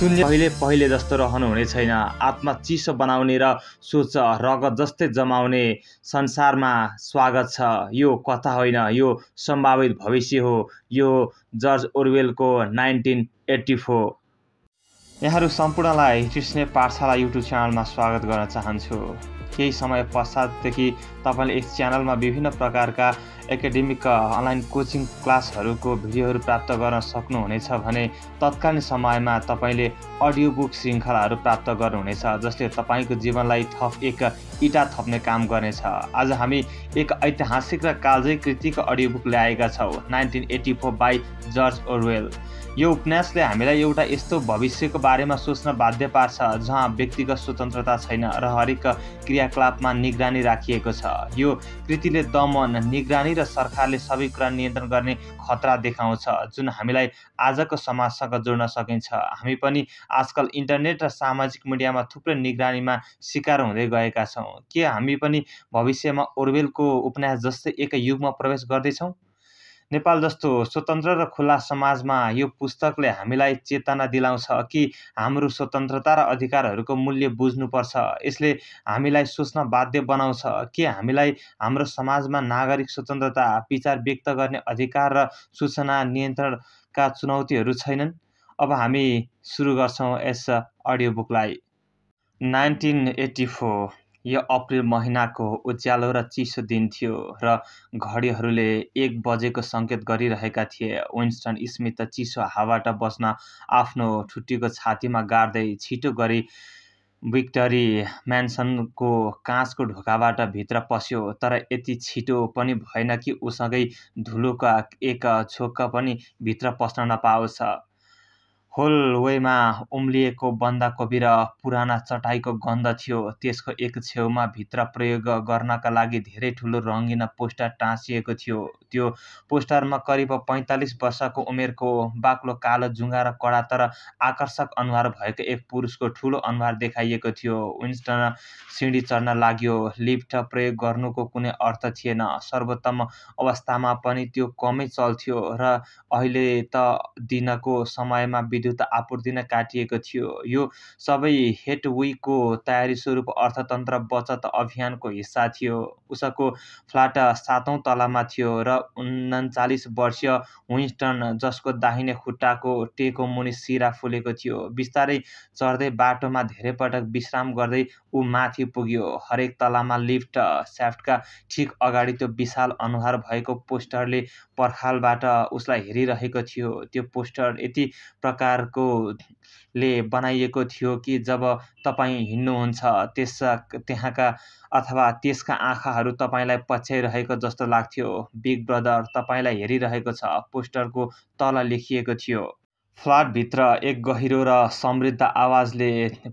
शून्य पहिले पहिले जस्तो रहनु हुने छैन। आत्मा चिसो बनाउने र सोच रगत जस्तै जमाउने संसारमा स्वागत छ। यो कथा होइन, यो सम्भावित भविष्य हो। यो जर्ज ओरवेलको 1984। यहाँहरू सम्पूर्णलाई हिट्रिस्ने पाठशाला युट्युब च्यानलमा स्वागत गर्न चाहन्छु। केही समय पश्चातदेखि तपाईँले यस च्यानलमा विभिन्न प्रकारका एकाडेमिक अनलाइन कोचिङ क्लासहरूको भिडियोहरू प्राप्त गर्न सक्नुहुनेछ भने तत्कालीन समयमा तपाईँले अडियो बुक श्रृङ्खलाहरू प्राप्त गर्नुहुनेछ, जसले तपाईँको जीवनलाई थप एक इँटा थप्ने काम गर्नेछ। आज हामी एक ऐतिहासिक र कालजयी कृतिको अडियो बुक ल्याएका छौँ, 1984 बाई जर्ज ओरवेल। यो उपन्यासले हामीलाई एउटा यस्तो भविष्यको बारेमा सोच्न बाध्य पार्छ जहाँ व्यक्तिगत स्वतन्त्रता छैन र हरेक क्रियाकलापमा निगरानी राखिएको छ। यो कृतिले दमन, निगरानी र सरकारले सबै कुरा नियन्त्रण गर्ने खतरा देखाउँछ, जुन हामीलाई आजको समाजसँग जोड्न सकिन्छ। हामी पनि आजकल इन्टरनेट र सामाजिक मिडियामा थुप्रै निगरानीमा शिकार हुँदै गएका छौँ। के हामी पनि भविष्यमा ओरवेलको उपन्यास जस्तै एक युगमा प्रवेश गर्दैछौँ? नेपाल जस्तो स्वतन्त्र र खुला समाजमा यो पुस्तकले हामीलाई चेतना दिलाउँछ कि हाम्रो स्वतन्त्रता र अधिकारहरूको मूल्य बुझ्नुपर्छ। यसले हामीलाई सोच्न बाध्य बनाउँछ कि हामीलाई हाम्रो समाजमा नागरिक स्वतन्त्रता, विचार व्यक्त गर्ने अधिकार र सूचना नियन्त्रणका चुनौतीहरू छैनन्। अब हामी सुरु गर्छौँ यस अडियो बुकलाई। 1984 यो अप्रिल महिनाको उज्यालो र चिसो दिन थियो र घडीहरूले 1 बजेको सङ्केत गरिरहेका थिए। विन्स्टन स्मिथ चिसो हावाबाट बस्न आफ्नो ठुट्टीको छातीमा गाड्दै छिटो गरी विक्टरी म्यान्सनको काँचको ढोकाबाट भित्र पस्यो, तर यति छिटो पनि भएन कि उसँगै धुलोका एक छोक्क पनि भित्र पस्न नपाओस्। होलवेमा उम्लिएको बन्दाकोपी र पुराना चटाईको गन्ध थियो। त्यसको एक छेउमा भित्र प्रयोग गर्नका लागि धेरै ठुलो रङ्गिन पोस्टर टाँसिएको थियो। त्यो पोस्टरमा करिब 45 वर्षको उमेरको बाक्लो कालो जुङ्गा र कडा तर आकर्षक अनुहार भएको एक पुरुषको ठुलो अनुहार देखाइएको थियो। विन्स्टन सिँढी चढ्न लाग्यो। लिफ्ट प्रयोग गर्नुको कुनै अर्थ थिएन। सर्वोत्तम अवस्थामा पनि त्यो कमै चल्थ्यो र अहिले त दिनको समयमा विद्युत आपूर्ति नै काटिएको थियो। यो सबै हेटविकको तयारी स्वरूप अर्थतन्त्र बचत अभियानको हिस्सा थियो। उसको फ्ल्याट 7औं तलामा थियो र 39 वर्षीय विन्स्टन, जसको दाहिने खुट्टाको टेको मुनि सिरा फुलेको थियो, बिस्तारै चढ्दै बाटोमा धेरै पटक विश्राम गर्दै ऊ माथि पुग्यो। हरेक तलामा लिफ्ट स्याफ्टका ठिक अगाडि त्यो विशाल अनुहार भएको पोस्टरले पर्खालबाट उसलाई हेरिरहेको थियो। त्यो पोस्टर यति प्रकारको ले बनाइएको थियो कि जब तपाईँ हिँड्नुहुन्छ त्यहाँका अथवा त्यसका आँखाहरू तपाईँलाई पछ्याइरहेको जस्तो लाग्थ्यो। बिग ब्रदर तपाईँलाई हेरिरहेको छ, पोस्टरको तल लेखिएको थियो। फ्ल्याटभित्र एक गहिरो र समृद्ध आवाजले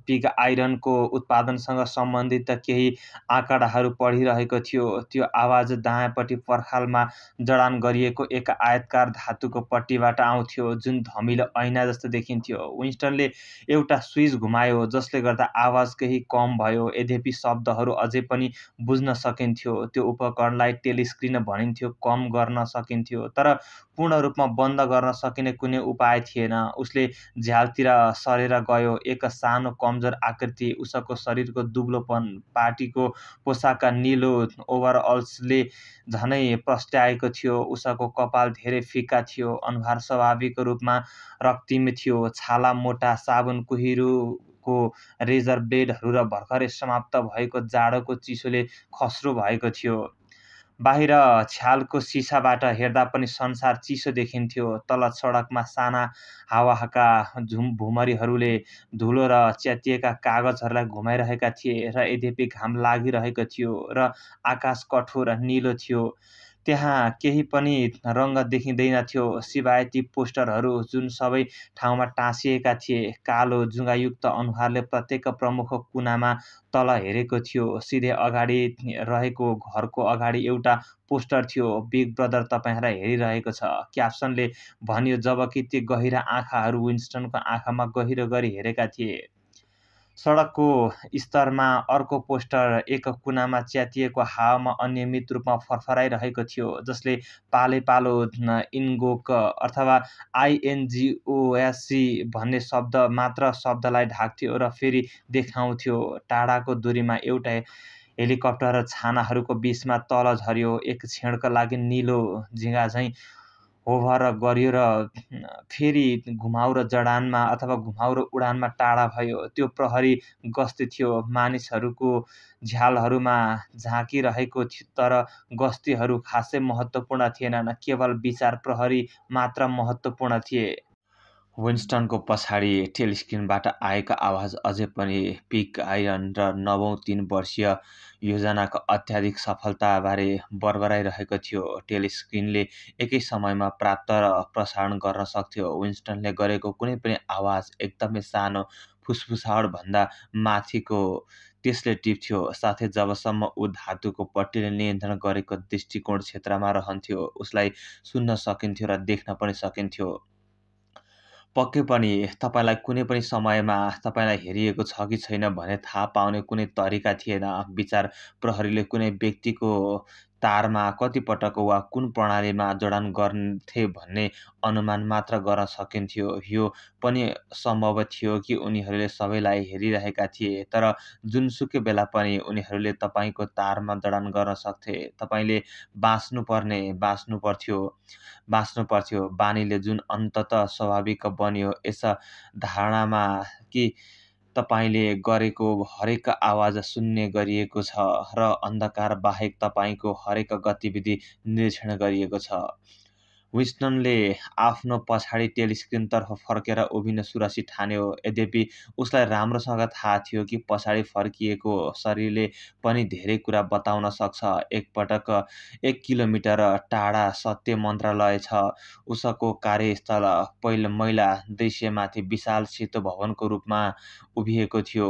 पिग आइरनको उत्पादनसँग सम्बन्धित केही आँकडाहरू पढिरहेको थियो। त्यो आवाज दायाँपट्टि पर्खालमा जडान गरिएको एक आयतकार धातुको पट्टीबाट आउँथ्यो, जुन धमिलो ऐना जस्तो देखिन्थ्यो। विन्स्टनले एउटा स्विच घुमायो, जसले गर्दा आवाज केही कम भयो। यद्यपि शब्दहरू अझै पनि बुझ्न सकिन्थ्यो। त्यो उपकरणलाई टेलिस्क्रिन भनिन्थ्यो। कम गर्न सकिन्थ्यो, तर पूर्ण रूपमा बन्द गर्न सकिने कुनै उपाय थिएन। उसले झ्यालतिर सरेर गयो। एक सानो कमजोर आकृति, उसको शरीरको दुब्लोपन, पार्टीको पोसाकका निलो ओभरअल्सले झनै प्रस्ट्याएको थियो। उसको कपाल धेरै फिक्का थियो। अनुहार स्वाभाविक रूपमा रक्तिम थियो। छाला मोटा, साबुन कुहिरोको रेजर ब्लेडहरू र भर्खरै समाप्त भएको जाडोको चिसोले खस्रो भएको थियो। बाहिर छ्यालको सिसाबाट हेर्दा पनि संसार चिसो देखिन्थ्यो। तल सडकमा साना हावाका भुमरीहरूले धुलो र च्यातिएका कागजहरूलाई घुमाइरहेका थिए र यद्यपि घाम लागिरहेको थियो र आकाश कठोर निलो थियो, त्यहाँ केही पनि रङ्ग देखिँदैनथ्यो सिवाय ती पोस्टरहरू जुन सबै ठाउँमा टाँसिएका थिए। कालो जुङ्गायुक्त अनुहारले प्रत्येक प्रमुख कुनामा तल हेरेको थियो। सिधै अगाडि रहेको घरको अगाडि एउटा पोस्टर थियो, बिग ब्रदर तपाईँलाई हेरिरहेको छ, क्याप्सनले भन्यो, जबकि ती गहिरा आँखाहरू विन्स्टनको आँखामा गहिरो गरी हेरेका थिए। सडकको स्तरमा अर्को पोस्टर एक कुनामा च्यातिएको हावामा अनियमित रूपमा फरफराइरहेको थियो, जसले पालैपालो इन्गोक अथवा आइएनजिओएससी भन्ने शब्दलाई ढाक्थ्यो र फेरि देखाउँथ्यो। टाढाको दूरीमा एउटा हेलिकप्टर छानाहरूको बीचमा तल झऱ्यो। एक क्षणका लागि निलो झिँगाझैँ होभर गर्यो र फेरि घुमाउरो जडानमा अथवा घुमाउरो उडानमा टाढा भयो। त्यो प्रहरी गस्ती थियो, मानिसहरूको झ्यालहरूमा झाँकिरहेको थियो, तर गस्तीहरू खासै महत्त्वपूर्ण थिएनन्, केवल विचार प्रहरी मात्र महत्त्वपूर्ण थिए। विन्स्टनको पछाडि टेलिस्क्रिनबाट आएको आवाज अझै पनि पिग आइरन र नवौँ 3 वर्षीय योजनाको अत्याधिक सफलताबारे बरबराइरहेको थियो। टेलिस्क्रिनले एकै समयमा प्राप्त र प्रसारण गर्न सक्थ्यो। विन्स्टनले गरेको कुनै पनि आवाज एकदमै सानो फुसफुसाहटभन्दा माथिको त्यसले टिप्थ्यो, साथै जबसम्म ऊ धातुको पट्टीले नियन्त्रण गरेको दृष्टिकोण क्षेत्रमा रहन्थ्यो, उसलाई सुन्न सकिन्थ्यो र देख्न पनि सकिन्थ्यो। पक्कै पनि तपाईँलाई कुनै पनि समयमा तपाईँलाई हेरिएको छ कि छैन भने थाहा पाउने कुनै तरिका थिएन। विचार प्रहरीले कुनै व्यक्तिको तारमा कतिपटक वा कुन प्रणालीमा जडान गर्थे भन्ने अनुमान मात्र गर्न सकिन्थ्यो। यो पनि सम्भव थियो कि उनीहरूले सबैलाई हेरिरहेका थिए, तर जुनसुकै बेला पनि उनीहरूले तपाईँको तारमा जडान गर्न सक्थे। तपाईँले बाँच्नु पर्थ्यो। बानीले जुन अन्ततः स्वाभाविक बन्यो, यस धारणामा कि तपाईँले गरेको हरेक आवाज सुन्ने गरिएको छ र अन्धकार बाहेक तपाईँको हरेक गतिविधि निरीक्षण गरिएको छ। विन्स्टनले आफ्नो पछाडि टेलिस्क्रिनतर्फ फर्केर उभिन सुरक्षित ठान्यो। यद्यपि उसलाई राम्रोसँग थाहा थियो कि पछाडि फर्किएको शरीरले पनि धेरै कुरा बताउन सक्छ। एकपटक 1 किलोमिटर टाढा सत्य मन्त्रालय छ। उसको कार्यस्थल मैला दृश्यमाथि विशाल सेतो भवनको रूपमा उभिएको थियो।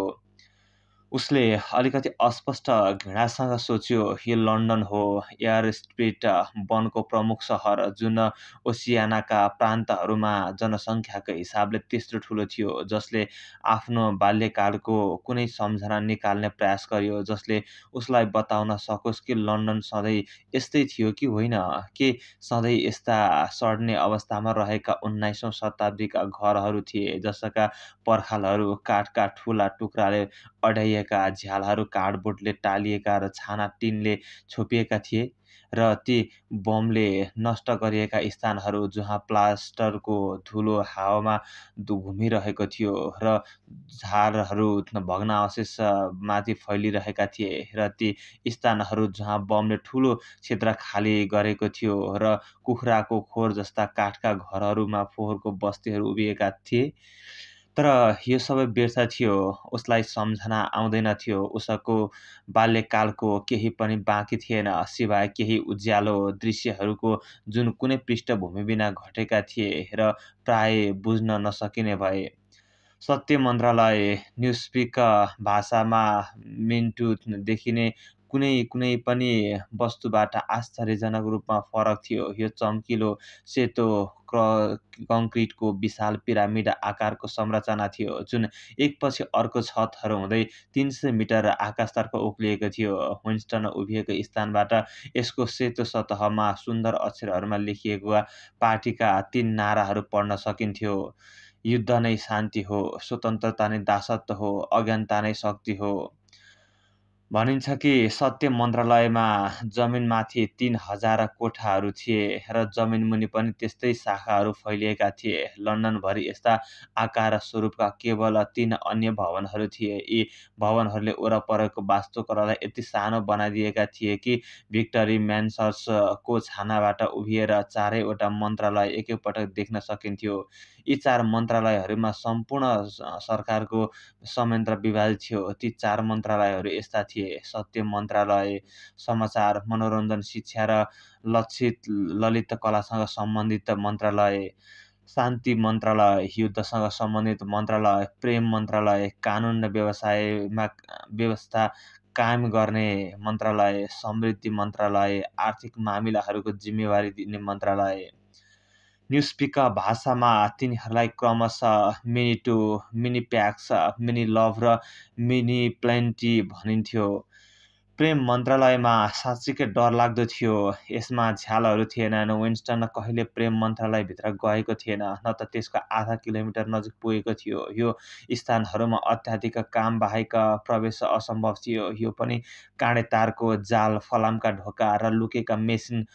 उसले अलिकति अस्पष्ट घृणासँग सोच्यो, यो लन्डन हो, एयरस्ट्रिट वनको प्रमुख सहर, जुन ओसियानाका प्रान्तहरूमा जनसङ्ख्याको हिसाबले तेस्रो ठुलो थियो, जसले आफ्नो बाल्यकालको कुनै सम्झना निकाल्ने प्रयास गर्यो, जसले उसलाई बताउन सकोस् कि लन्डन सधैँ यस्तै थियो कि होइन, के सधैँ यस्ता सड्ने अवस्थामा रहेका 19औँ शताब्दीका घरहरू थिए, जसका पर्खालहरू काठका ठुला टुक्राले अड्याइएका, झ्यालहरू कार्डबोर्डले टालिएका र छाना टिनले छोपिएका थिए, र ती बमले नष्ट गरिएका स्थानहरू जहाँ प्लास्टरको धुलो हावामा घुमिरहेको थियो र झारहरू भग्नावशेष माथि फैलिरहेका थिए, र ती स्थानहरू जहाँ बमले ठुलो क्षेत्र खाली गरेको थियो र कुखुराको खोर जस्ता काठका घरहरूमा फोहोरको बस्तीहरू उभिएका थिए। तर यो सबै व्यर्थ थियो। उसलाई सम्झना आउँदैनथ्यो। उसको बाल्यकालको केही पनि बाँकी थिएन, सिवाय केही उज्यालो दृश्यहरूको जुन कुनै पृष्ठभूमि बिना घटेका थिए र प्राय बुझ्न नसकिने भए। सत्य मन्त्रालय न्युस्पिक भाषामा मिन्टु देखिने कुनै पनि वस्तुबाट आश्चर्यजनक रूपमा फरक थियो। यो चम्किलो सेतो कङ्क्रिटको विशाल पिरामिड आकारको संरचना थियो, जुन एकपछि अर्को छतहरू हुँदै 300 मिटर आकाशतर्फ उक्लिएको थियो। विन्स्टन उभिएको स्थानबाट यसको सेतो सतहमा सुन्दर अक्षरहरूमा लेखिएका पार्टीका 3 नाराहरू पढ्न सकिन्थ्यो। युद्ध नै शान्ति हो, स्वतन्त्रता नै दासत्व हो, अज्ञानता नै शक्ति हो। भनिन्छ कि सत्य मन्त्रालयमा जमिनमाथि 3000 कोठाहरू थिए र जमिनमुनि पनि त्यस्तै शाखाहरू फैलिएका थिए। लन्डनभरि यस्ता आकार र स्वरूपका केवल 3 अन्य भवनहरू थिए। यी भवनहरूले वरपरको वास्तुकलालाई यति सानो बनाइदिएका थिए कि भिक्टरी म्यान्सर्सको छानाबाट उभिएर चारैवटा मन्त्रालय एकैपटक देख्न सकिन्थ्यो। यी 4 मन्त्रालयहरूमा सम्पूर्ण सरकारको संयन्त्र विभाजित थियो। ती 4 मन्त्रालयहरू यस्ता थिए: सत्य मन्त्रालय समाचार, मनोरञ्जन, शिक्षा र ललित कलासँग सम्बन्धित मन्त्रालय; शान्ति मन्त्रालय युद्धसँग सम्बन्धित मन्त्रालय; प्रेम मन्त्रालय कानुन र व्यवस्था कायम गर्ने मन्त्रालय; समृद्धि मन्त्रालय आर्थिक मामिलाहरूको जिम्मेवारी दिने मन्त्रालय। न्युजपिक भाषामा तिनीहरूलाई क्रमशः Minitrue, Minipax, Miniluv र मिनी प्लेन्टी भनिन्थ्यो। प्रेम मन्त्रालयमा साँच्चीकै डरलाग्दो थियो। यसमा झ्यालहरू थिएनन्। विन्स्टन कहिले प्रेम मन्त्रालयभित्र गएको थिएन, न त त्यसको आधा किलोमिटर नजिक पुगेको थियो। यो स्थानहरूमा अत्याधिक काम बाहेक प्रवेश असम्भव थियो। यो पनि काँडे तारको जाल, फलामका ढोका र लुकेका मेसिन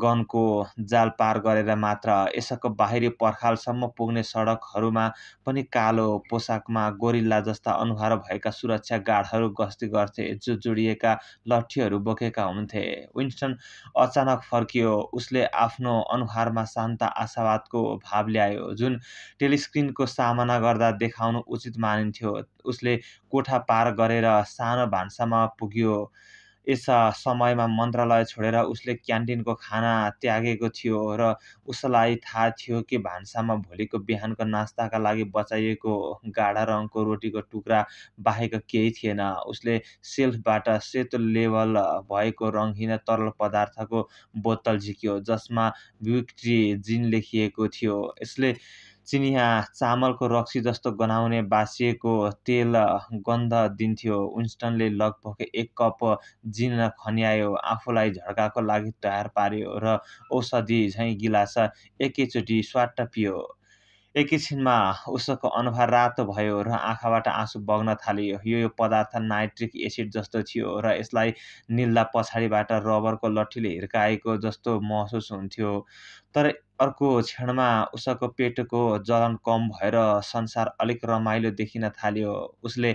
गनको जाल पार गरेर मात्र। यसको बाहिरी पर्खालसम्म पुग्ने सडकहरूमा पनि कालो पोसाकमा गोरिल्ला जस्ता अनुहार भएका सुरक्षा गार्डहरू गस्ती गर्थे, जो जोडिएका लट्ठीहरू बोकेका हुन्थे। विन्स्टन अचानक फर्कियो। उसले आफ्नो अनुहारमा शान्त आशावादको भाव ल्यायो, जुन टेलिस्क्रिनको सामना गर्दा देखाउनु उचित मानिन्थ्यो। उसले कोठा पार गरेर सानो भान्सामा पुग्यो। यस समयमा मन्त्रालय छोडेर उसले क्यान्टिनको खाना त्यागेको थियो र उसलाई थाहा थियो कि भान्सामा भोलिको बिहानको नास्ताका लागि बचाइएको गाढा रङको रोटीको टुक्रा बाहेक केही थिएन। उसले सेल्फबाट सेतो लेबल भएको रङहीन तरल पदार्थको बोतल झिक्यो, जसमा विक्ट्री जिन लेखिएको थियो। यसले चिनिया चामलको रक्सी जस्तो गनाउने बासिएको तेल गन्ध दिन्थ्यो। विन्स्टनले लगभग 1 कप जिन खन्यायो, आफूलाई झड्काको लागि तयार पार्यो र औषधि झैँ गिलास एकैचोटि स्वाट्ट पियो। एकैछिनमा उसको अनुहार रातो भयो र आँखाबाट आँसु बग्न थाल्यो। यो पदार्थ नाइट्रिक एसिड जस्तो थियो र यसलाई निल्दा पछाडिबाट रबरको लट्ठीले हिर्काएको जस्तो महसुस हुन्थ्यो। तर अर्को क्षणमा उसको पेटको जलन कम भएर संसार अलिक रमाइलो देखिन थाल्यो। उसले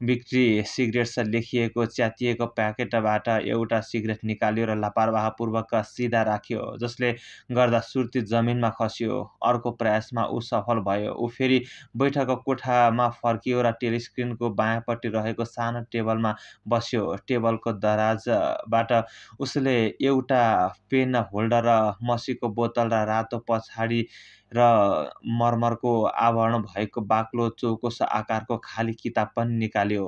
विक्ट्री सिगरेट्स लेखिएको च्यातिएको प्याकेटबाट एउटा सिगरेट निकाल्यो र लापरवाहपूर्वक सिधा राख्यो, जसले गर्दा सुर्ती जमिनमा खस्यो। अर्को प्रयासमा ऊ सफल भयो। ऊ फेरि बैठक कोठामा फर्कियो र टेलिस्क्रिनको बायाँपट्टि रहेको सानो टेबलमा बस्यो। टेबलको दराजबाट उसले एउटा पेन होल्डर, मसीको बोतल र रातो पछाडि र मर्मरको आवरण भएको बाक्लो चौकोस आकारको खाली किताब पनि निकाल्यो।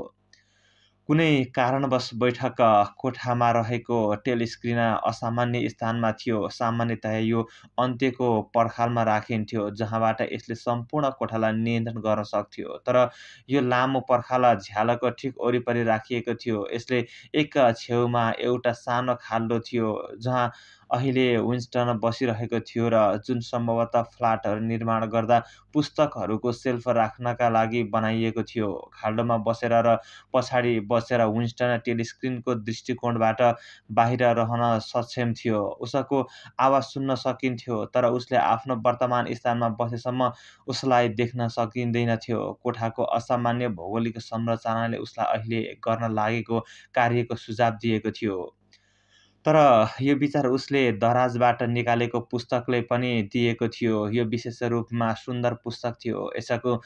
कुनै कारणवश बैठक कोठामा रहेको टेलिस्क्रिन असामान्य स्थानमा थियो। सामान्यतया यो अन्त्यको पर्खालमा राखिन्थ्यो, जहाँबाट यसले सम्पूर्ण कोठालाई नियन्त्रण गर्न सक्थ्यो। तर यो लामो पर्खाल झ्यालको ठिक वरिपरि राखिएको थियो। यसले एक छेउमा एउटा सानो खाल्डो थियो, जहाँ अहिले विन्स्टन बसिरहेको थियो र जुन सम्भवतः फ्ल्याटहरू निर्माण गर्दा पुस्तकहरूको सेल्फ राख्नका लागि बनाइएको थियो। खाल्डोमा बसेर र पछाडि बसेर विन्स्टन टेलिस्क्रिनको दृष्टिकोणबाट बाहिर रहन सक्षम थियो। उसको आवाज सुन्न सकिन्थ्यो, तर उसले आफ्नो वर्तमान स्थानमा बसेसम्म उसलाई देख्न सकिँदैनथ्यो। कोठाको असामान्य भौगोलिक संरचनाले उसलाई अहिले गर्न लागेको कार्यको सुझाव दिएको थियो। तर यो विचार उसले दराजबाट निकालेको पुस्तकले पनि दिएको थियो। यो विशेष रूपमा सुन्दर पुस्तक थियो। यसको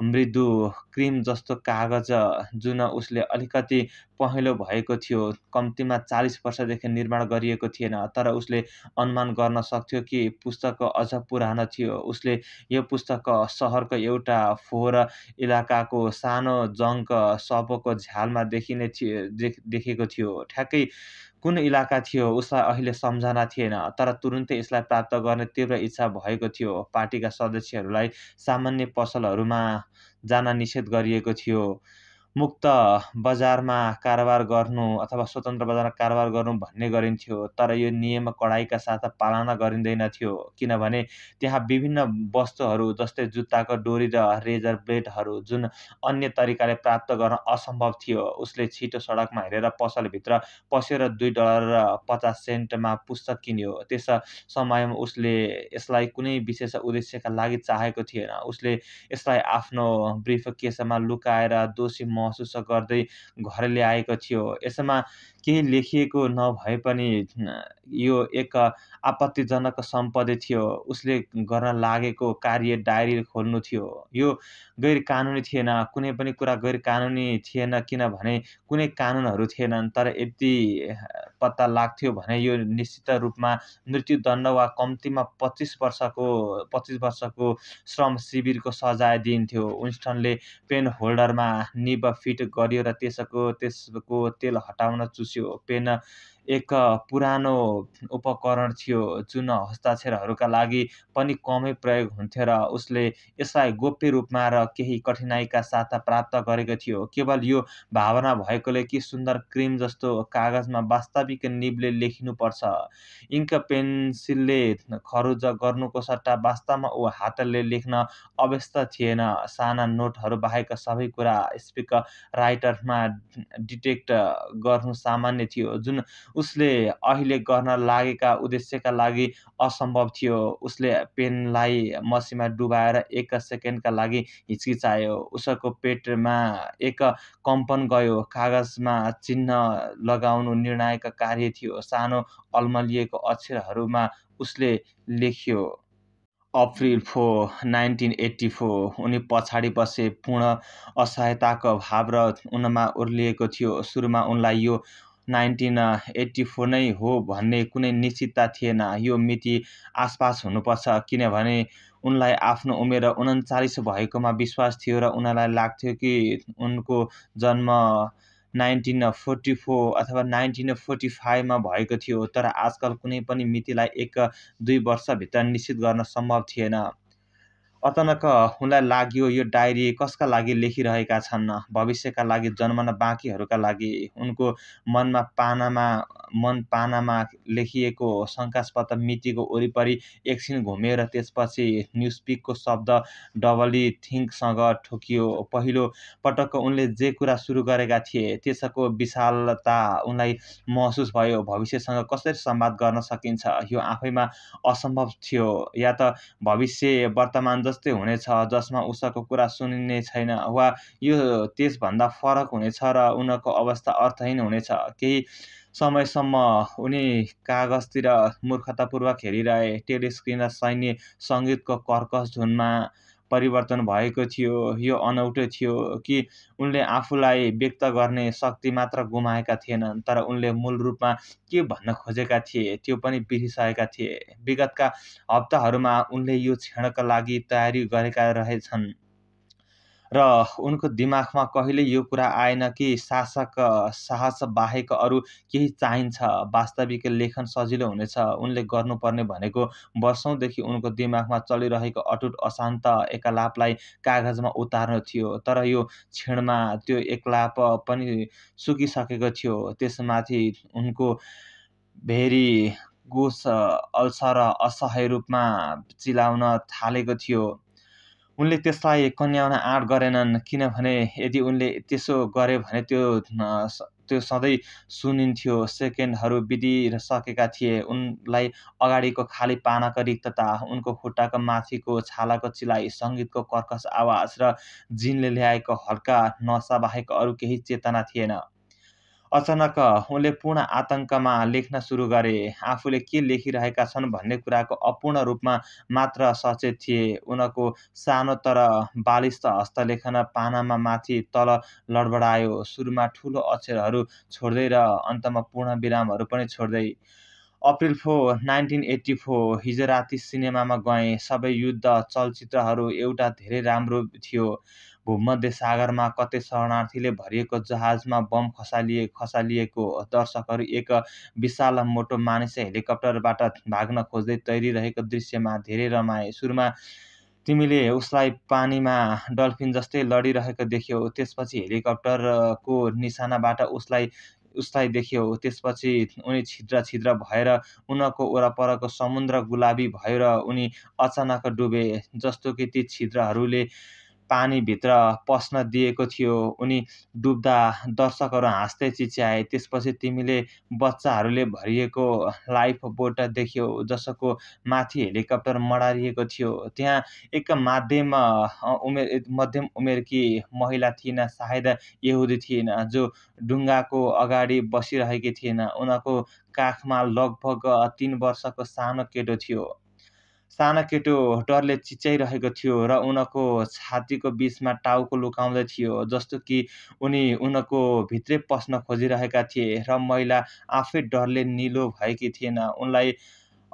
मृदु क्रिम जस्तो कागज, जुन उसले अलिकति पहेँलो भएको थियो, कम्तीमा 40 वर्षदेखि निर्माण गरिएको थिएन। तर उसले अनुमान गर्न सक्थ्यो कि पुस्तक अझ पुरानो थियो। उसले यो पुस्तक सहरको एउटा फोहोर इलाकाको सानो जङ्क सपको झ्यालमा देखेको थियो। ठ्याक्कै कुन इलाका थियो उसलाई अहिले सम्झना थिएन, तर तुरुन्तै यसलाई प्राप्त गर्ने तीव्र इच्छा भएको थियो। पार्टीका सदस्यहरूलाई सामान्य पसलहरूमा जान निषेध गरिएको थियो। मुक्त बजारमा कारोबार गर्नु अथवा स्वतन्त्र बजारमा कारोबार गर्नु भन्ने गरिन्थ्यो, तर यो नियम कडाइका साथ पालना गरिँदैनथ्यो, किनभने त्यहाँ विभिन्न वस्तुहरू जस्तै जुत्ताको डोरी र रेजर ब्लेडहरू, जुन अन्य तरिकाले प्राप्त गर्न असम्भव थियो। उसले छिटो सडकमा हिँडेर पसलभित्र पस्यो र $2.50 मा पुस्तक किन्यो। त्यस समयमा उसले यसलाई कुनै विशेष उद्देश्यका लागि चाहेको थिएन। उसले यसलाई आफ्नो ब्रिफकेसमा लुकाएर दोषी महसुस गर्दै घर ल्याएको थियो। यसमा केही लेखिएको नभए पनि यो एक आपत्तिजनक सम्पत्ति थियो। उसले गर्न लागेको कार्य डायरी खोल्नु थियो। यो गैर-कानुनी थिएन। कुनै पनि कुरा गैर-कानुनी थिएन, किनभने कुनै कानुनहरू थिएनन्। तर यदि पत्ता लाग्थ्यो भने यो निश्चित रूपमा मृत्युदण्ड वा कम्तीमा 25 वर्षको श्रम शिविरको सजाय दिइन्थ्यो। विन्स्टनले पेन होल्डरमा निब फिट गर्यो र त्यसको तेल हटाउन चुस्यो। पेन एक पुरानो उपकरण थियो जुन हस्ताक्षरहरूका लागि पनि कमै प्रयोग हुन्थ्यो र उसले यसलाई गोप्य रूपमा र केही कठिनाइका साथ प्राप्त गरेको थियो। केवल यो भावना भएकोले कि सुन्दर क्रिम जस्तो कागजमा वास्तविक निबले लेखिनुपर्छ। इङ्क पेन्सिलले खरुज गर्नुको सट्टा वास्तवमा ऊ हातले लेख्न अभ्यस्त थिएन। साना नोटहरू बाहेक सबै कुरा स्पिक राइटरमा डिटेक्ट गर्नु सामान्य थियो, जुन उसले अहिले गर्न लागेका उद्देश्यका लागि असम्भव थियो। उसले पेनलाई मसीमा डुबाएर 1 सेकेन्डका लागि हिचकिचायो। उसको पेटमा एक कम्पन गयो। कागजमा चिह्न लगाउनु निर्णायक कार्य थियो। सानो अल्मलिएको अक्षरहरूमा उसले लेख्यो, अप्रिल 4, 1984। उनी पछाडि बसे, पूर्ण असहायताको भाव र उनमा ओर्लिएको थियो। सुरुमा उनलाई यो 1984 नै हो भन्ने कुनै निश्चितता थिएन। यो मिति आसपास हुनुपर्छ, किनभने उनलाई आफ्नो उमेर 39 भएकोमा विश्वास थियो र उनलाई लाग्थ्यो कि उनको जन्म 1944 अथवा 1945 मा भएको थियो। तर आजकल कुनै पनि मितिलाई 1-2 वर्षभित्र निश्चित गर्न सम्भव थिएन। अचानक उनलाई लाग्यो, यो डायरी कसका लागि लेखिरहेका छन्? भविष्यका लागि, जन्मन बाँकीहरूका लागि? उनको मन पानामा लेखिएको शङ्कास्पद मितिको वरिपरि एकछिन घुम्यो र त्यसपछि न्युजपिकको शब्द डबली थिङ्कसँग ठोकियो। पहिलो पटक उनले जे कुरा सुरु गरेका थिए त्यसको विशालता उनलाई महसुस भयो। भविष्यसँग कसरी संवाद गर्न सकिन्छ? यो आफैमा असम्भव थियो। या त भविष्य वर्तमान जस्तै हुनेछ, जसमा उसको कुरा सुनिने छैन, वा यो त्यसभन्दा फरक हुनेछ र उनको अवस्था अर्थहीन हुनेछ। केही समयसम्म उनी कागजतिर मूर्खतापूर्वक हेरिरहे। टेलिस्क्रिन र सैन्य सङ्गीतको कर्कश धुनमा परिवर्तन भएको थियो। यो अनौठो थियो कि उनले आफूलाई व्यक्त गर्ने शक्ति मात्र गुमाएका थिएनन्, तर उनले मूल रूपमा के भन्न खोजेका थिए त्यो पनि बिर्सिसकेका थिए। विगतका हप्ताहरूमा उनले यो क्षणका लागि तयारी गरेका रहेछन् र उनको दिमागमा कहिल्यै यो कुरा आएन कि साहस बाहेक अरू केही चाहिन्छ। वास्तविक लेखन सजिलो हुनेछ। उनले गर्नुपर्ने भनेको वर्षौँदेखि उनको दिमागमा चलिरहेको अटुट अशान्त एकलापलाई कागजमा उतार्नु थियो। तर यो क्षणमा त्यो एकलाप पनि सुकिसकेको थियो। त्यसमाथि उनको भेरी गोस अल्सर असह्य रूपमा चिलाउन थालेको थियो। उनले त्यसलाई कन्याउन आँट गरेनन्, किनभने यदि उनले त्यसो गरे भने त्यो सधैँ सुनिन्थ्यो। सेकेन्डहरू बितिसकेका थिए। उनलाई अगाडिको खाली पानाको रिक्तता, उनको खुट्टाको माथिको छालाको चिलाइ, सङ्गीतको कर्कश आवाज र जिनले ल्याएको हल्का नसाबाहेक अरू केही चेतना थिएन। अचानक उनले पूर्ण आतङ्कमा लेख्न सुरु गरे। आफूले के लेखिरहेका छन् भन्ने कुराको अपूर्ण रूपमा मात्र सचेत थिए। उनको सानो तर बालिष्ठ हस्तलेखन पानामा माथि तल लडबडायो, सुरुमा ठुलो अक्षरहरू छोड्दै र अन्तमा पूर्ण विरामहरू पनि छोड्दै। अप्रिल 4, 1984। हिजो राति सिनेमामा गएँ। सबै युद्ध चलचित्रहरू एउटा धेरै राम्रो थियो। भूमध्य सागरमा कतै शरणार्थीले भरिएको जहाजमा बम खसालिएको। दर्शकहरू एक विशाल मोटो मानिस हेलिकप्टरबाट भाग्न खोज्दै तैरिरहेको दृश्यमा धेरै रमाए। सुरुमा तिमीले उसलाई पानीमा डल्फिन जस्तै लडिरहेको देख्यौ। त्यसपछि हेलिकप्टरको निशानाबाट उसलाई देख्यौ। त्यसपछि उनी छिद्र भएर उनको वरपरको समुद्र गुलाबी भयो र उनी अचानक डुबे, जस्तो कि ती छिद्रहरूले पानीभित्र पस्न दिएको थियो। उनी डुब्दा दर्शकहरू हाँस्दै चिच्याए। त्यसपछि तिमीले बच्चाहरूले भरिएको लाइफ बोट देख्यौ, जसको माथि हेलिकप्टर मडारिएको थियो। त्यहाँ एक मध्यम उमेरकी महिला थिइन्, सायद यहुदी थिइन्, जो ढुङ्गाको अगाडि बसिरहेकी थिइन्। उनको काखमा लगभग 3 वर्षको सानो केटो थियो। सानो केटो डरले चिच्याइरहेको थियो र उनको छातीको बीचमा टाउको लुकाउँदै थियो, जस्तो कि उनी उनको भित्रै पस्न खोजिरहेका थिए। र महिला आफै डरले निलो भएकी थिइन्। उनलाई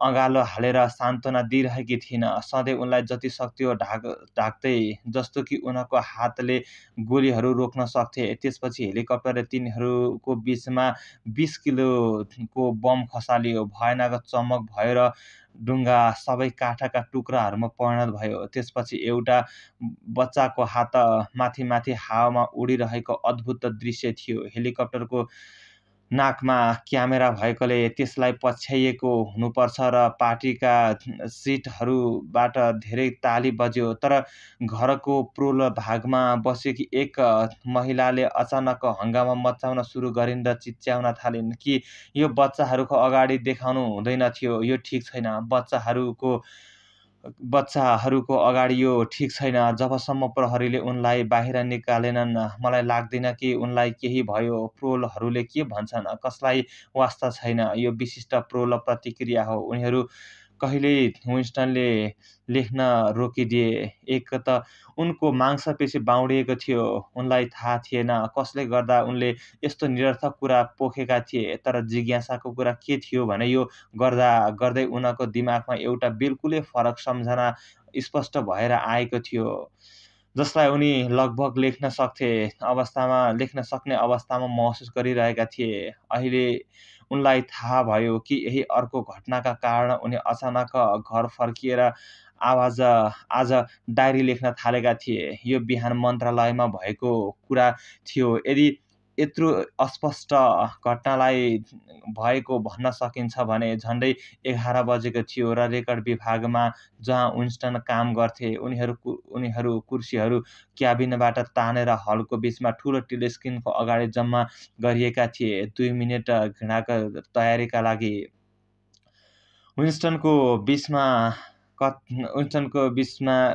अँगालो हालेर सान्त्वना दिइरहेकी थिइन्। सधैँ उनलाई जति सक्थ्यो ढाक्दै, जस्तो कि उनको हातले गोलीहरू रोक्न सक्थे। त्यसपछि हेलिकप्टरले तिनीहरूको बीचमा 20 किलोको बम खसाल्यो। भयानक चमक भयो र डुङ्गा सबै काठका टुक्राहरूमा परिणत भयो। त्यसपछि एउटा बच्चाको हात माथि माथि हावामा उडिरहेको अद्भुत दृश्य थियो। हेलिकप्टरको नाकमा क्यामेरा भएकोले त्यसलाई पछ्याइएको हुनुपर्छ र पार्टीका सिटहरूबाट धेरै ताली बज्यो। तर घरको प्रोल भागमा बसेकी एक महिलाले अचानक हङ्गामा मचाउन सुरु गरिन् र चिच्याउन थालिन् कि यो बच्चाहरूको अगाडि देखाउनु हुँदैन थियो, यो ठिक छैन। बच्चाहरूको अगाडि यो ठिक छैन। जबसम्म प्रहरीले उनलाई बाहिर निकालेनन्, मलाई लाग्दैन कि उनलाई केही भयो। प्रोलहरूले के भन्छन्, कसलाई वास्ता छैन। यो विशिष्ट प्रोल प्रतिक्रिया हो। उनीहरू कहिल्यै विन्स्टनले लेख्न रोकिदिए। एक त उनको मांसपेशी बाउडिएको थियो, उनलाई थाहा थिएन कसले गर्दा उनले यस्तो निरर्थक कुरा पोखेका थिए। तर जिज्ञासाको कुरा के थियो भने यो गर्दै उनको दिमागमा एउटा बिल्कुलै फरक सम्झना स्पष्ट भएर आएको थियो, जसलाई उनी लगभग लेख्न सक्ने अवस्थामा महसुस गरिरहेका थिए। अहिले उनलाई थाहा भयो कि यही अर्को घटनाका कारण उनी अचानक घर फर्किएर आज डायरी लेख्न थालेका थिए। यो बिहान मन्त्रालयमा भएको कुरा थियो। यदि यत्रो अस्पष्ट घटनालाई भएको भन्न सकिन्छ भने झन्डै 11 बजेको थियो र रेकर्ड विभागमा जहाँ विन्स्टन काम गर्थे, उनीहरू कुर्सीहरू क्याबिनबाट तानेर हलको बीचमा ठूलो टेलिस्क्रिनको अगाडि जम्मा गरिएका थिए, 2 मिनेट घृणाको तयारीका लागि। विन्स्टनको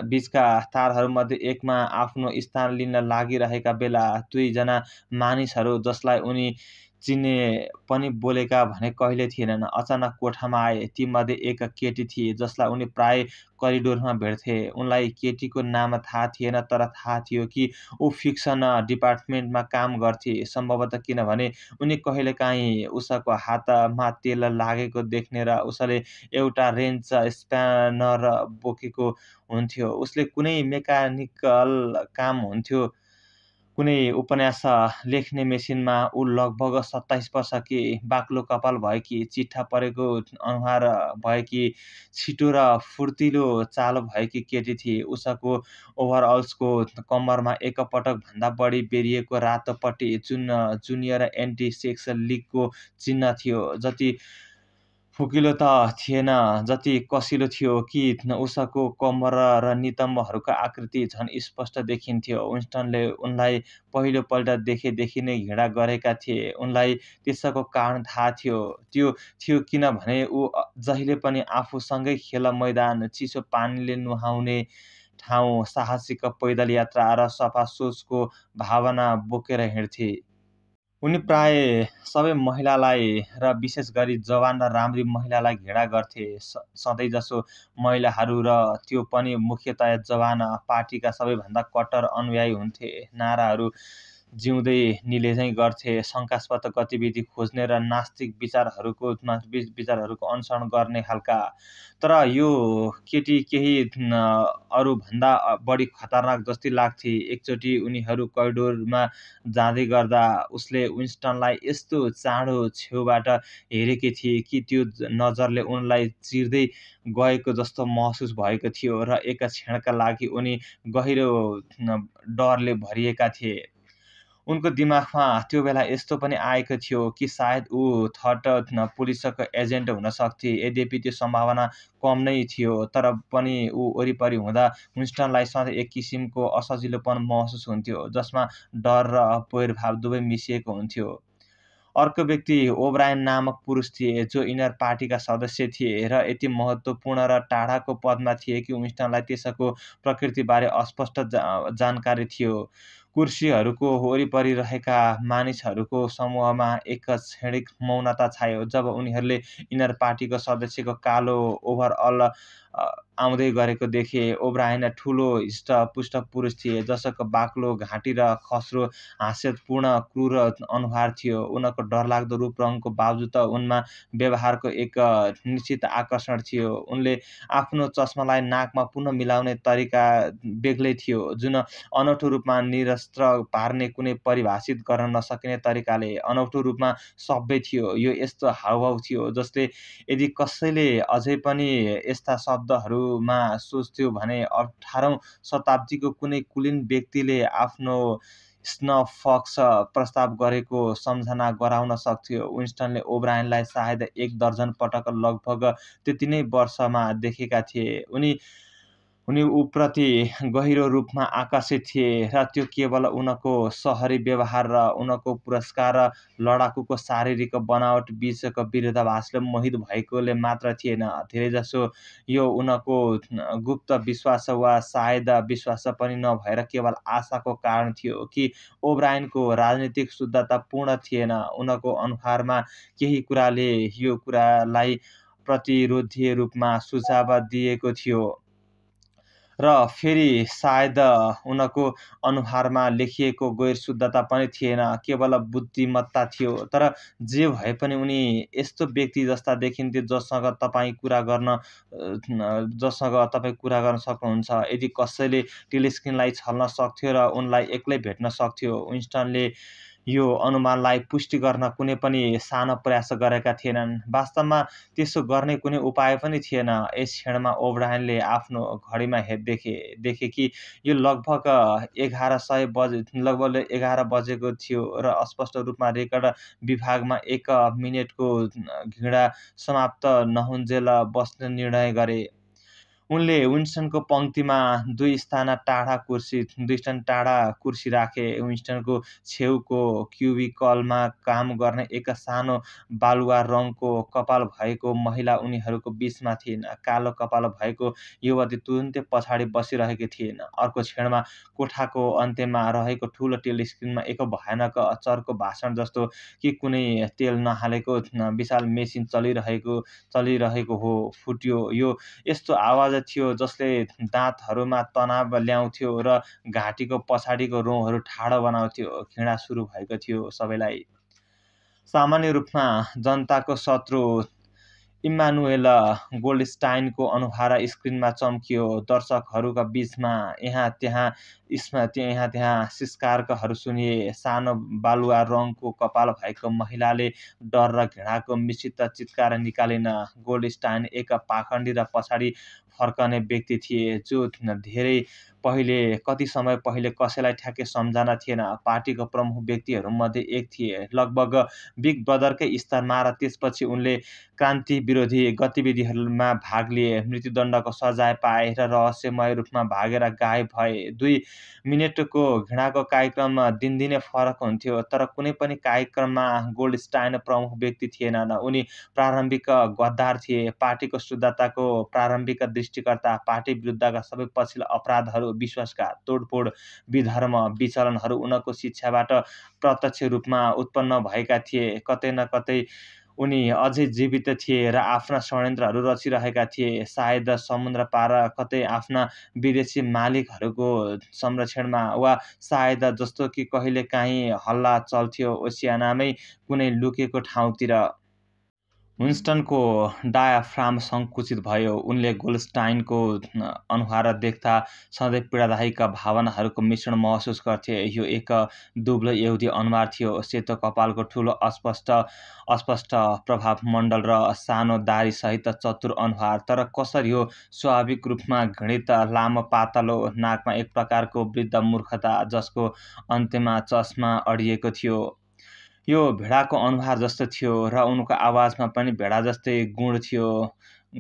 बीचका तारहरूमध्ये एकमा आफ्नो स्थान लिन लागिरहेका बेला 2 जना मानिसहरू जसलाई उनी चिने पनि बोलेका भने कहिले थिएनन्, अचानक कोठामा आए। तीमध्ये एक केटी थिए जसलाई उनी प्राय करिडोरमा भेट्थे। उनलाई केटीको नाम थाहा थिएन, तर थाहा थियो कि ऊ फिक्सन डिपार्टमेन्टमा काम गर्थे, सम्भवतः किनभने उनी कहिलेकाहीँ उसको हातमा तेल लागेको देख्ने र उसले एउटा रेन्च स्प्यानर बोकेको हुन्थ्यो। उसले कुनै मेकानिकल काम हुन्थ्यो, कुनै उपन्यास लेख्ने मेसिनमा। ऊ लगभग 27 वर्षकी, बाक्लो कपाल भएकी, चिट्ठा परेको अनुहार भएकी, छिटो र फुर्तिलो चाल भएकी केटी थिए। उसको ओभरअल्सको कम्मरमा एक पटकभन्दा बढी बेरिएको रातो पट्टी, जुन जुनियर एन्टी-सेक्स लीगको चिन्ह थियो, जति फुकिलो त थिएन जति कसिलो थियो कि उसको कम्मर र नितम्बहरूको आकृति झन् स्पष्ट देखिन्थ्यो। विन्स्टनले उनलाई पहिलोपल्ट देखेदेखि नै घृणा गरेका थिए। उनलाई त्यसको कारण थाहा थियो। त्यो थियो किनभने ऊ जहिले पनि आफूसँगै खेल मैदान, चिसो पानीले नुहाउने ठाउँ, साहसिक पैदल यात्रा र सफा सोचको भावना बोकेर हिँड्थे। उनी प्राय सबै महिलालाई र विशेष गरी जवान र राम्री महिलालाई घृणा गर्थे। सधैँजसो महिलाहरू, र त्यो पनि मुख्यतया जवान, पार्टीका सबैभन्दा कट्टर अनुयायी हुन्थे। नाराहरू जिउँदै निलेझैँ गर्थे, शङ्कास्पद गतिविधि खोज्ने र नास्तिक विचारहरूको अनुसरण गर्ने खालका। तर यो केटी केही अरूभन्दा बढी खतरनाक जस्ती लाग्थे। एकचोटि उनीहरू करिडोरमा जाँदै गर्दा उसले विन्स्टनलाई यस्तो चाँडो छेउबाट हेरेकी थिए कि त्यो नजरले उनलाई चिर्दै गएको जस्तो महसुस भएको थियो र एक क्षणका लागि उनी गहिरो डरले भरिएका थिए। उनको दिमागमा त्यो बेला यस्तो पनि आएको थियो कि सायद ऊ थर्ड पुलिसको एजेन्ट हुन सक्थे। यद्यपि त्यो सम्भावना कम नै थियो, तर पनि ऊ वरिपरि हुँदा विन्स्टनलाई सधैँ एक किसिमको असजिलोपन महसुस हुन्थ्यो, जसमा डर र वैरभाव दुवै मिसिएको हुन्थ्यो। अर्को व्यक्ति ओब्रायन नामक पुरुष थिए, जो इनर पार्टीका सदस्य थिए र यति महत्त्वपूर्ण र टाढाको पदमा थिए कि विन्स्टनलाई त्यसको प्रकृतिबारे अस्पष्ट जानकारी थियो। कुर्सीहरूको वरिपरि रहेका मानिसहरूको समूहमा एक क्षणिक मौनता छायो जब उनीहरूले इनर पार्टीको सदस्यको कालो ओभरअल आउँदै गरेको देखे। ओब्रायन ठुलो हिष्टपुष्ट पुरुष थिए जसको बाक्लो घाँटी र खस्रो हास्यपूर्ण क्रूर अनुहार थियो। उनको डरलाग्दो रूप रङको बावजुद उनमा व्यवहारको एक निश्चित आकर्षण थियो। उनले आफ्नो चस्मालाई नाकमा पुनः मिलाउने तरिका बेग्लै थियो, जुन अनौठो रूपमा निरस्त्र पार्ने कुनै परिभाषित गर्न नसकिने तरिकाले अनौठो रूपमा सभ्य थियो। यो यस्तो हावभाव थियो जसले यदि कसैले अझै पनि यस्ता शब्दहरूमा सोच्थ्यो भने 18औं शताब्दीको कुनै कुलीन व्यक्तिले आफ्नो स्नफक्स प्रस्ताव गरेको सम्झना गराउन सक्थ्यो। विन्स्टनले ओब्रायनलाई सायद 1 दर्जन पटक लगभग त्यति नै वर्षमा देखेका थिए। उनी उप्रति गहिरो रूपमा आकर्षित थिए र त्यो केवल उनको सहरी व्यवहार र उनको पुरस्कार र लडाकुको शारीरिक बनावट बीचको विरोधाभासले मोहित भएकोले मात्र थिएन। धेरैजसो यो उनको गुप्त विश्वास वा सायद विश्वास पनि नभएर केवल आशाको कारण थियो कि ओब्रायनको राजनीतिक शुद्धता पूर्ण थिएन। उनको अनुहारमा केही कुराले यो कुरालाई प्रतिरोधी रूपमा सुझाव दिएको थियो र फेरि सायद उनको अनुहारमा लेखिएको गैर शुद्धता पनि थिएन, केवल बुद्धिमत्ता थियो। तर जे भए पनि उनी यस्तो व्यक्ति जस्ता देखिन्थे जससँग तपाईँ कुरा गर्न सक्नुहुन्छ। यदि कसैले टेलिस्क्रिनलाई छल्न सक्थ्यो र उनलाई एक्लै भेट्न सक्थ्यो। विन्स्टनले यो अनुमानलाई पुष्टि गर्न कुनै पनि सानो प्रयास गरेका थिएनन्। वास्तवमा त्यसो गर्ने कुनै उपाय पनि थिएन। यस क्षणमा ओब्रायनले आफ्नो घडीमा देखे कि यो लगभग 11 बजेको थियो र स्पष्ट रूपमा रेकर्ड विभागमा 1 मिनेटको घिडा समाप्त नहुन्जेल बस्ने निर्णय गरे। उनले विन्स्टनको पङ्क्तिमा 2 स्थान टाढा कुर्सी राखे। विन्स्टनको छेउको क्युबिकलमा काम गर्ने एक सानो बालुवा रङको कपाल भएको महिला उनीहरूको बीचमा थिइन्। कालो कपाल भएको युवती तुरुन्तै पछाडि बसिरहेकी थिइन्। अर्को क्षणमा कोठाको अन्त्यमा रहेको ठूलो टेलिस्क्रिनमा एक भयानक चर्को भाषण जस्तो कि कुनै तेल नहालेको विशाल मेसिन चलिरहेको हो फुट्यो। यो यस्तो आवाज थियो जसले दाँतहरूमा तनाव ल्याउँथ्यो र घाँटीको पछाडिको रौँहरू ठाडो बनाउँथ्यो। घृणा सुरु भएको थियो सबैलाई। सामान्य रूपमा जनताको शत्रु इम्मानुएल गोल्डस्टाइनको अनुहार स्क्रिनमा चम्कियो। दर्शकहरूका बीचमा यहाँ त्यहाँ सिस्कारहरू सुनिए। सानो बालुवा रङको कपाल भएको महिलाले डर र घृणाको मिश्रित चित्कार निकालिन्। गोल्डस्टाइन एक पाखण्डी र पछाडि फर्कने व्यक्ति थिए जो कति समय पहिले कसैलाई ठ्याक्कै सम्झना थिएन। पार्टीको प्रमुख व्यक्तिहरूमध्ये एक थिए, लगभग बिग ब्रदरकै स्तरमा, र त्यसपछि उनले क्रान्ति विरोधी गतिविधिहरूमा भाग लिए, मृत्युदण्डको सजाय पाए र रहस्यमय रूपमा भागेर गायब भए। 2 मिनेटको घृणाको कार्यक्रम दिनदिनै फरक हुन्थ्यो, तर कुनै पनि कार्यक्रममा गोल्डस्टाइन प्रमुख व्यक्ति थिएनन्। उनी प्रारम्भिक गद्दार थिए, पार्टीको शुद्धताको प्रारम्भिक दृष्टिकर्ता, पार्टी विरुद्धका सबै पछिल्ला अपराधहरू, विश्वासघात, तोडफोड, विधर्म, विचलनहरू उनको शिक्षाबाट प्रत्यक्ष रूपमा उत्पन्न भएका थिए। कतै न कतै उनी अझै जीवित थिए र आफ्ना षड्यन्त्रहरू रचिरहेका थिए, सायद समुद्र पार कतै आफ्ना विदेशी मालिकहरूको संरक्षणमा, वा सायद जस्तो कि कहिलेकाहीँ हल्ला चल्थ्यो ओसियानामै कुनै लुकेको ठाउँतिर। विन्स्टनको डायाफ्राम सङ्कुचित भयो। उनले गोल्डस्टाइनको अनुहार देख्दा सधैँ पीडादायक भावनाहरूको मिश्रण महसुस गर्थे। यो एक दुब्लो यहुदी अनुहार थियो, सेतो कपालको ठूलो अस्पष्ट प्रभावमण्डल र सानो दाढीसहित चतुर अनुहार। तर कसरी हो स्वाभाविक रूपमा घृणित, लामो पातलो नाकमा एक प्रकारको वृद्ध मूर्खता जसको अन्त्यमा चस्मा अडिएको थियो। यो भेडाको अनुहार जस्तो थियो र उनको आवाजमा पनि भेडा जस्तै गुण थियो।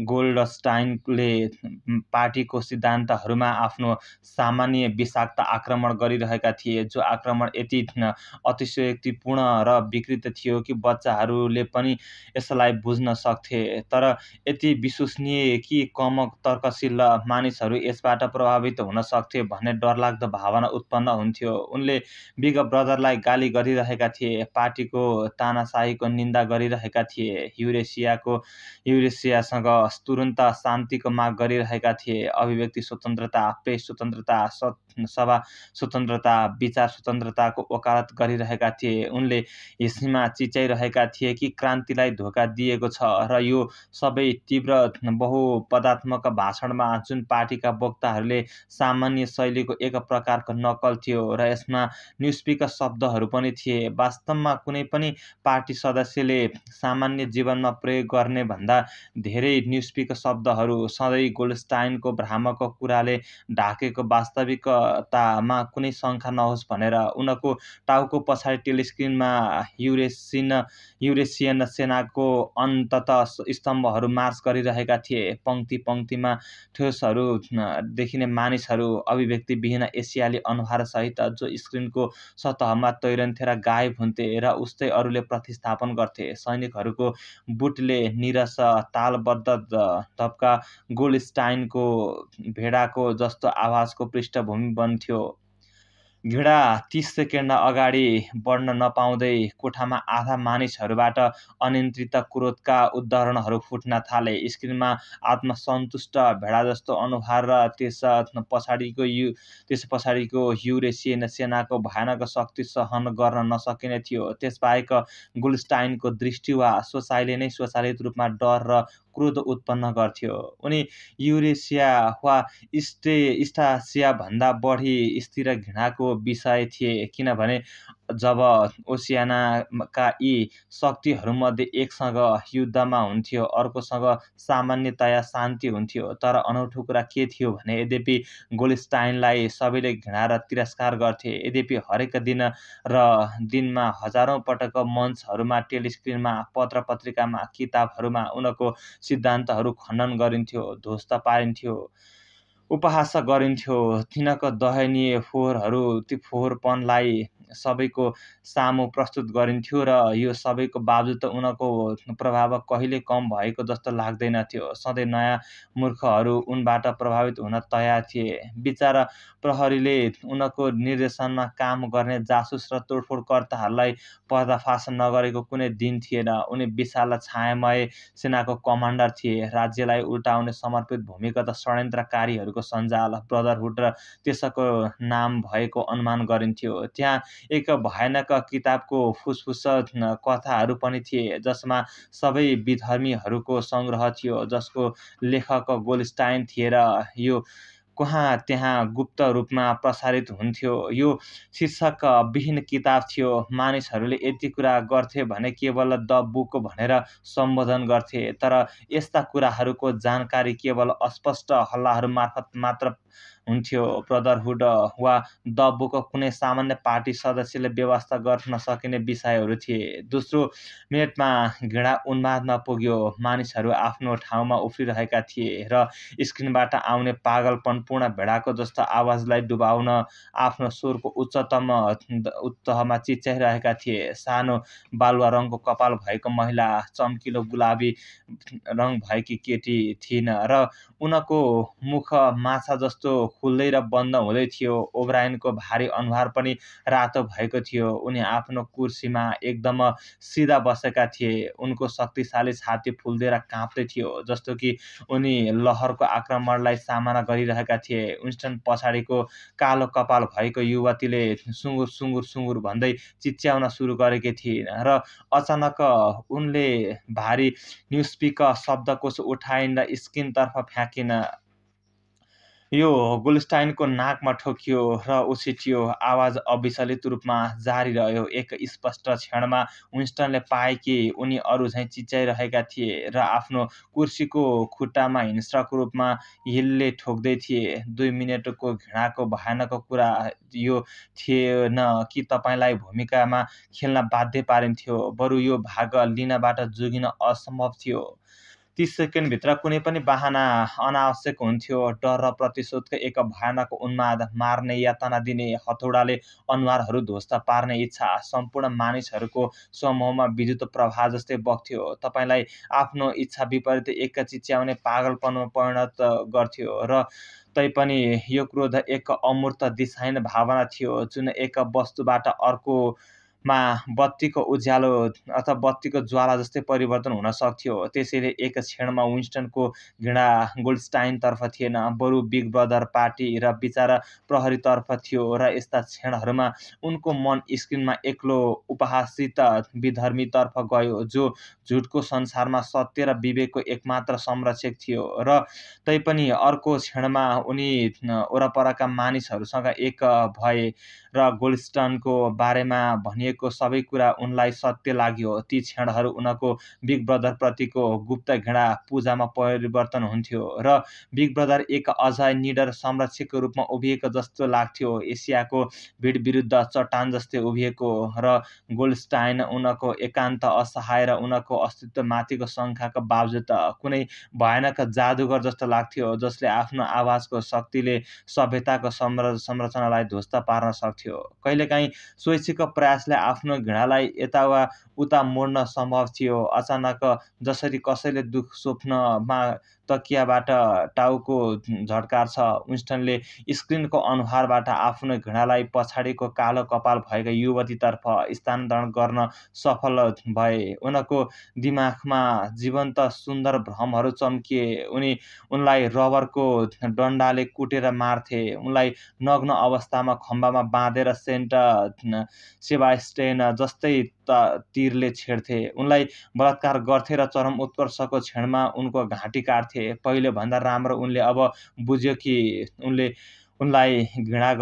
गोल्डस्टाइनले पार्टीको सिद्धान्तहरूमा आफ्नो सामान्य विषाक्त आक्रमण गरिरहेका थिए, जो आक्रमण यति अतिशयोक्तिपूर्ण र विकृत थियो कि बच्चाहरूले पनि यसलाई बुझ्न सक्थे, तर यति विश्वसनीय कि कम तर्कशील मानिसहरू यसबाट प्रभावित हुन सक्थे भन्ने डरलाग्दो भावना उत्पन्न हुन्थ्यो। उनले बिग ब्रदरलाई गाली गरिरहेका थिए, पार्टीको तानाशाहीको निन्दा गरिरहेका थिए, युरेसियासँग तुरुन्त शान्तिको माग गरिरहेका थिए। अभिव्यक्ति स्वतन्त्रता, प्रेस स्वतन्त्रता, सभा स्वतन्त्रता, विचार स्वतन्त्रताको वकालत गरिरहेका थिए। उनले हिस्सीमा चिच्याइरहेका थिए कि क्रान्तिलाई धोका दिएको छ र यो सबै तीव्र बहुपदात्मक भाषणमा जुन पार्टीका वक्ताहरूले सामान्य शैलीको एक प्रकारको नक्कल थियो र यसमा न्युस्पिक शब्दहरू पनि थिए। वास्तवमा कुनै पनि पार्टी सदस्यले सामान्य जीवनमा प्रयोग गर्ने भन्दा धेरै न्युस्पिक शब्दहरू सधैँ गोल्डस्टाइनको भ्रामक कुराले ढाकेको वास्तविकतामा कुनै शङ्का नहोस् भनेर उनको टाउको पछाडि टेलिस्क्रिनमा युरेसियन सेनाको अन्ततः स्तम्भहरू मार्च गरिरहेका थिए। पंक्ति पंक्तिमा ठोसहरू देखिने मानिसहरू, अभिव्यक्तिविहीन एसियाली अनुहारसहित जो स्क्रिनको सतहमा तैरन्थे र गायब हुन्थे र उस्तै अरूले प्रतिस्थापन गर्थे। सैनिकहरूको बुटले निरस तालबद्ध धप्का गोल्डस्टाइनको भेडाको जस्तो आवाजको पृष्ठभूमि बन्थ्यो। घिडा 30 सेकेन्ड अगाडि बढ्न नपाउँदै कोठामा आधा मानिसहरूबाट अनियन्त्रित क्रोधका उद्धरणहरू फुट्न थाले। स्क्रिनमा आत्मसन्तुष्ट भेडा जस्तो अनुहार र त्यस पछाडिको युरेसियन सेनाको भयानक शक्ति सहन गर्न नसकिने थियो। त्यसबाहेक गोल्डस्टाइनको दृष्टि वा सोचाइले नै स्वचालित रूपमा डर र क्रोध उत्पन्न गर्थ्यो। उनी युरेसिया वा स्टासिया भन्दा बढी स्थिर घृणाको विषय थिए, किनभने जब ओसियानाका यी शक्तिहरूमध्ये एकसँग युद्धमा हुन्थ्यो, अर्कोसँग सामान्यतया शान्ति हुन्थ्यो। तर अनौठो कुरा के थियो भने यद्यपि गोल्डस्टाइनलाई सबैले घृणा र तिरस्कार गर्थे, यद्यपि हरेक दिनमा हजारौं पटक मञ्चहरूमा, टेलिस्क्रिनमा, पत्र पत्रिकामा, किताबहरूमा उनको सिद्धान्तहरू खण्डन गरिन्थ्यो, ध्वस्त पारिन्थ्यो, उपहास गरिन्थ्यो। तिनको दयनीय फोहोरहरू, ती फोहोरपनलाई सबैको सामु प्रस्तुत गरिन्थ्यो र यो सबैको बावजुद उनको प्रभाव कहिले कम भएको जस्तो लाग्दैनथ्यो। सधैँ नयाँ मूर्खहरू उनबाट प्रभावित हुन तयार थिए। विचार प्रहरीले उनको निर्देशनमा काम गर्ने जासुस र तोडफोडकर्ताहरूलाई पर्दाफास नगरेको कुनै दिन थिएन। उनी विशाल छायामय सेनाको कमान्डर थिए, राज्यलाई उल्टाउने समर्पित भूमिगत षड्यन्त्रकारीहरूको सञ्जाल, ब्रदरहुड र त्यसको नाम भएको अनुमान गरिन्थ्यो। त्यहाँ एक भयानक किताबको फुसफुस कथाहरू पनि थिए, जसमा सबै विधर्मीहरूको सङ्ग्रह थियो, जसको लेखक गोल्डस्टाइन थिए र यो त्यहाँ गुप्त रूपमा प्रसारित हुन्थ्यो। यो शीर्षक विहीन किताब थियो। मानिसहरूले यति कुरा गर्थे भने केवल द बुक भनेर सम्बोधन गर्थे, तर यस्ता कुराहरूको जानकारी केवल अस्पष्ट हल्लाहरू मार्फत मात्र हुन्थ्यो। ब्रदरहुड वा द बुक कुनै सामान्य पार्टी सदस्यले व्यवस्था गर्न सकिने विषयहरू थिए। दोस्रो मिनेटमा घृणा उन्मादमा पुग्यो। मानिसहरू आफ्नो ठाउँमा उफ्रिरहेका थिए र स्क्रिनबाट आउने पागलपनपूर्ण भेडाको जस्तो आवाजलाई डुबाउन आफ्नो स्वरको उच्चतम तहमा चिच्याइरहेका थिए। सानो बालुवा रङको कपाल भएको महिला, चम्किलो गुलाबी रङ भएकी केटी थिइन् र उनको मुख माछा जस्तो खुल्दै र बन्द हुँदै थियो। ओब्रायनको भारी अनुहार पनि रातो भएको थियो। उनी आफ्नो कुर्सीमा एकदम सिधा बसेका थिए। उनको शक्तिशाली छाती फुल्दै र काँप्दै थियो, जस्तो कि उनी लहरको आक्रमणलाई सामना गरिरहेका थिए। विन्स्टन पछाडिको कालो कपाल भएको युवतीले सुँगुर सुँगुर सुँगुर भन्दै चिच्याउन सुरु गरेकी थिइन् र अचानक उनले भारी न्युस्पिक शब्दकोश उठाइन् र स्क्रिनतर्फ फ्याँकिन्। यो गोल्डस्टाइनको नाकमा ठोकियो र उछिट्यो। आवाज अविचलित रूपमा जारी रह्यो। एक स्पष्ट क्षणमा विन्स्टनले पाए कि उनी अरूझैँ चिच्याइरहेका थिए र आफ्नो कुर्सीको खुट्टामा हिंस्रक रूपमा हिलले ठोक्दै थिए। 2 मिनेटको घृणाको भयानक कुरा यो थिएन कि तपाईँलाई भूमिकामा खेल्न बाध्य पारिन्थ्यो, बरु यो भाग लिनबाट जोगिन असम्भव थियो। 30 सेकेन्डभित्र कुनै पनि बहाना अनावश्यक हुन्थ्यो। डर र प्रतिशोधको एक भयानक उन्माद, मार्ने, यातना दिने, हथौडाले अनुहारहरू ध्वस्त पार्ने इच्छा सम्पूर्ण मानिसहरूको समूहमा विद्युत प्रवाह जस्तै बग्थ्यो। तपाईँलाई आफ्नो इच्छा विपरीत एक चिच्याउने पागलपनमा परिणत गर्थ्यो। र तैपनि यो क्रोध एक अमूर्त दिशाहीन भावना थियो, जुन एक वस्तुबाट अर्को मा बत्तीको उज्यालो अथवा बत्तीको ज्वाला जस्तै परिवर्तन हुन सक्थ्यो। त्यसैले एक क्षणमा विन्स्टनको घृणा गोल्डस्टाइनतर्फ थिएन, बरु बिग ब्रदर पार्टी र विचारा प्रहरीतर्फ थियो। र यस्ता क्षणहरूमा उनको मन स्क्रिनमा एक्लो उपहासित विधर्मीतर्फ गयो, जो झुटको संसारमा सत्य र विवेकको एकमात्र संरक्षक थियो। र तैपनि अर्को क्षणमा उनी वरपरका मानिसहरूसँग एक भए र गोल्डस्टनको बारेमा भनिएको सबै कुरा उनलाई सत्य लाग्यो। ती क्षणहरू उनको बिग ब्रदरप्रतिको गुप्त घृणा पूजामा परिवर्तन हुन्थ्यो र बिग ब्रदर एक अझ निडर संरक्षकको रूपमा उभिएको जस्तो लाग्थ्यो, एसियाको भिड विरुद्ध चट्टान जस्तै उभिएको। र गोल्डस्टाइन उनको एकान्त असहाय र उनको अस्तित्वमाथिको शङ्काका बावजुद कुनै भयानक जादुगर जस्तो लाग्थ्यो, जसले आफ्नो आवाजको शक्तिले सभ्यताको संरचनालाई ध्वस्त पार्न सक्थ्यो। कहिलेकाहीँ स्वैच्छिक प्रयासले आफ्नो घृणालाई यता वा उता मोड्न सम्भव थियो। अचानक जसरी कसैले दुःख स्वप्नमा तकियाबाट टाउको झड्कार्छ, विन्स्टनले स्क्रिनको अनुहारबाट आफ्नो घृणालाई पछाडिको कालो कपाल भएका युवतीतर्फ स्थानान्तरण गर्न सफल भए। उनको दिमागमा जीवन्त सुन्दर भ्रमहरू चम्किए। उनलाई रबरको डन्डाले कुटेर मार्थे, उनलाई नग्न अवस्थामा खम्बामा बाँधेर सेन्ट सेबास्टियन जस्तै तीरले छेड्थे, उनलाई बलात्कार गर्थे र चरम उत्कर्षको क्षणमा उनको घाँटी काट्थे। पहिलेभन्दा राम्रो उनले अब बुझ्यो कि उनले उनलाई घृणा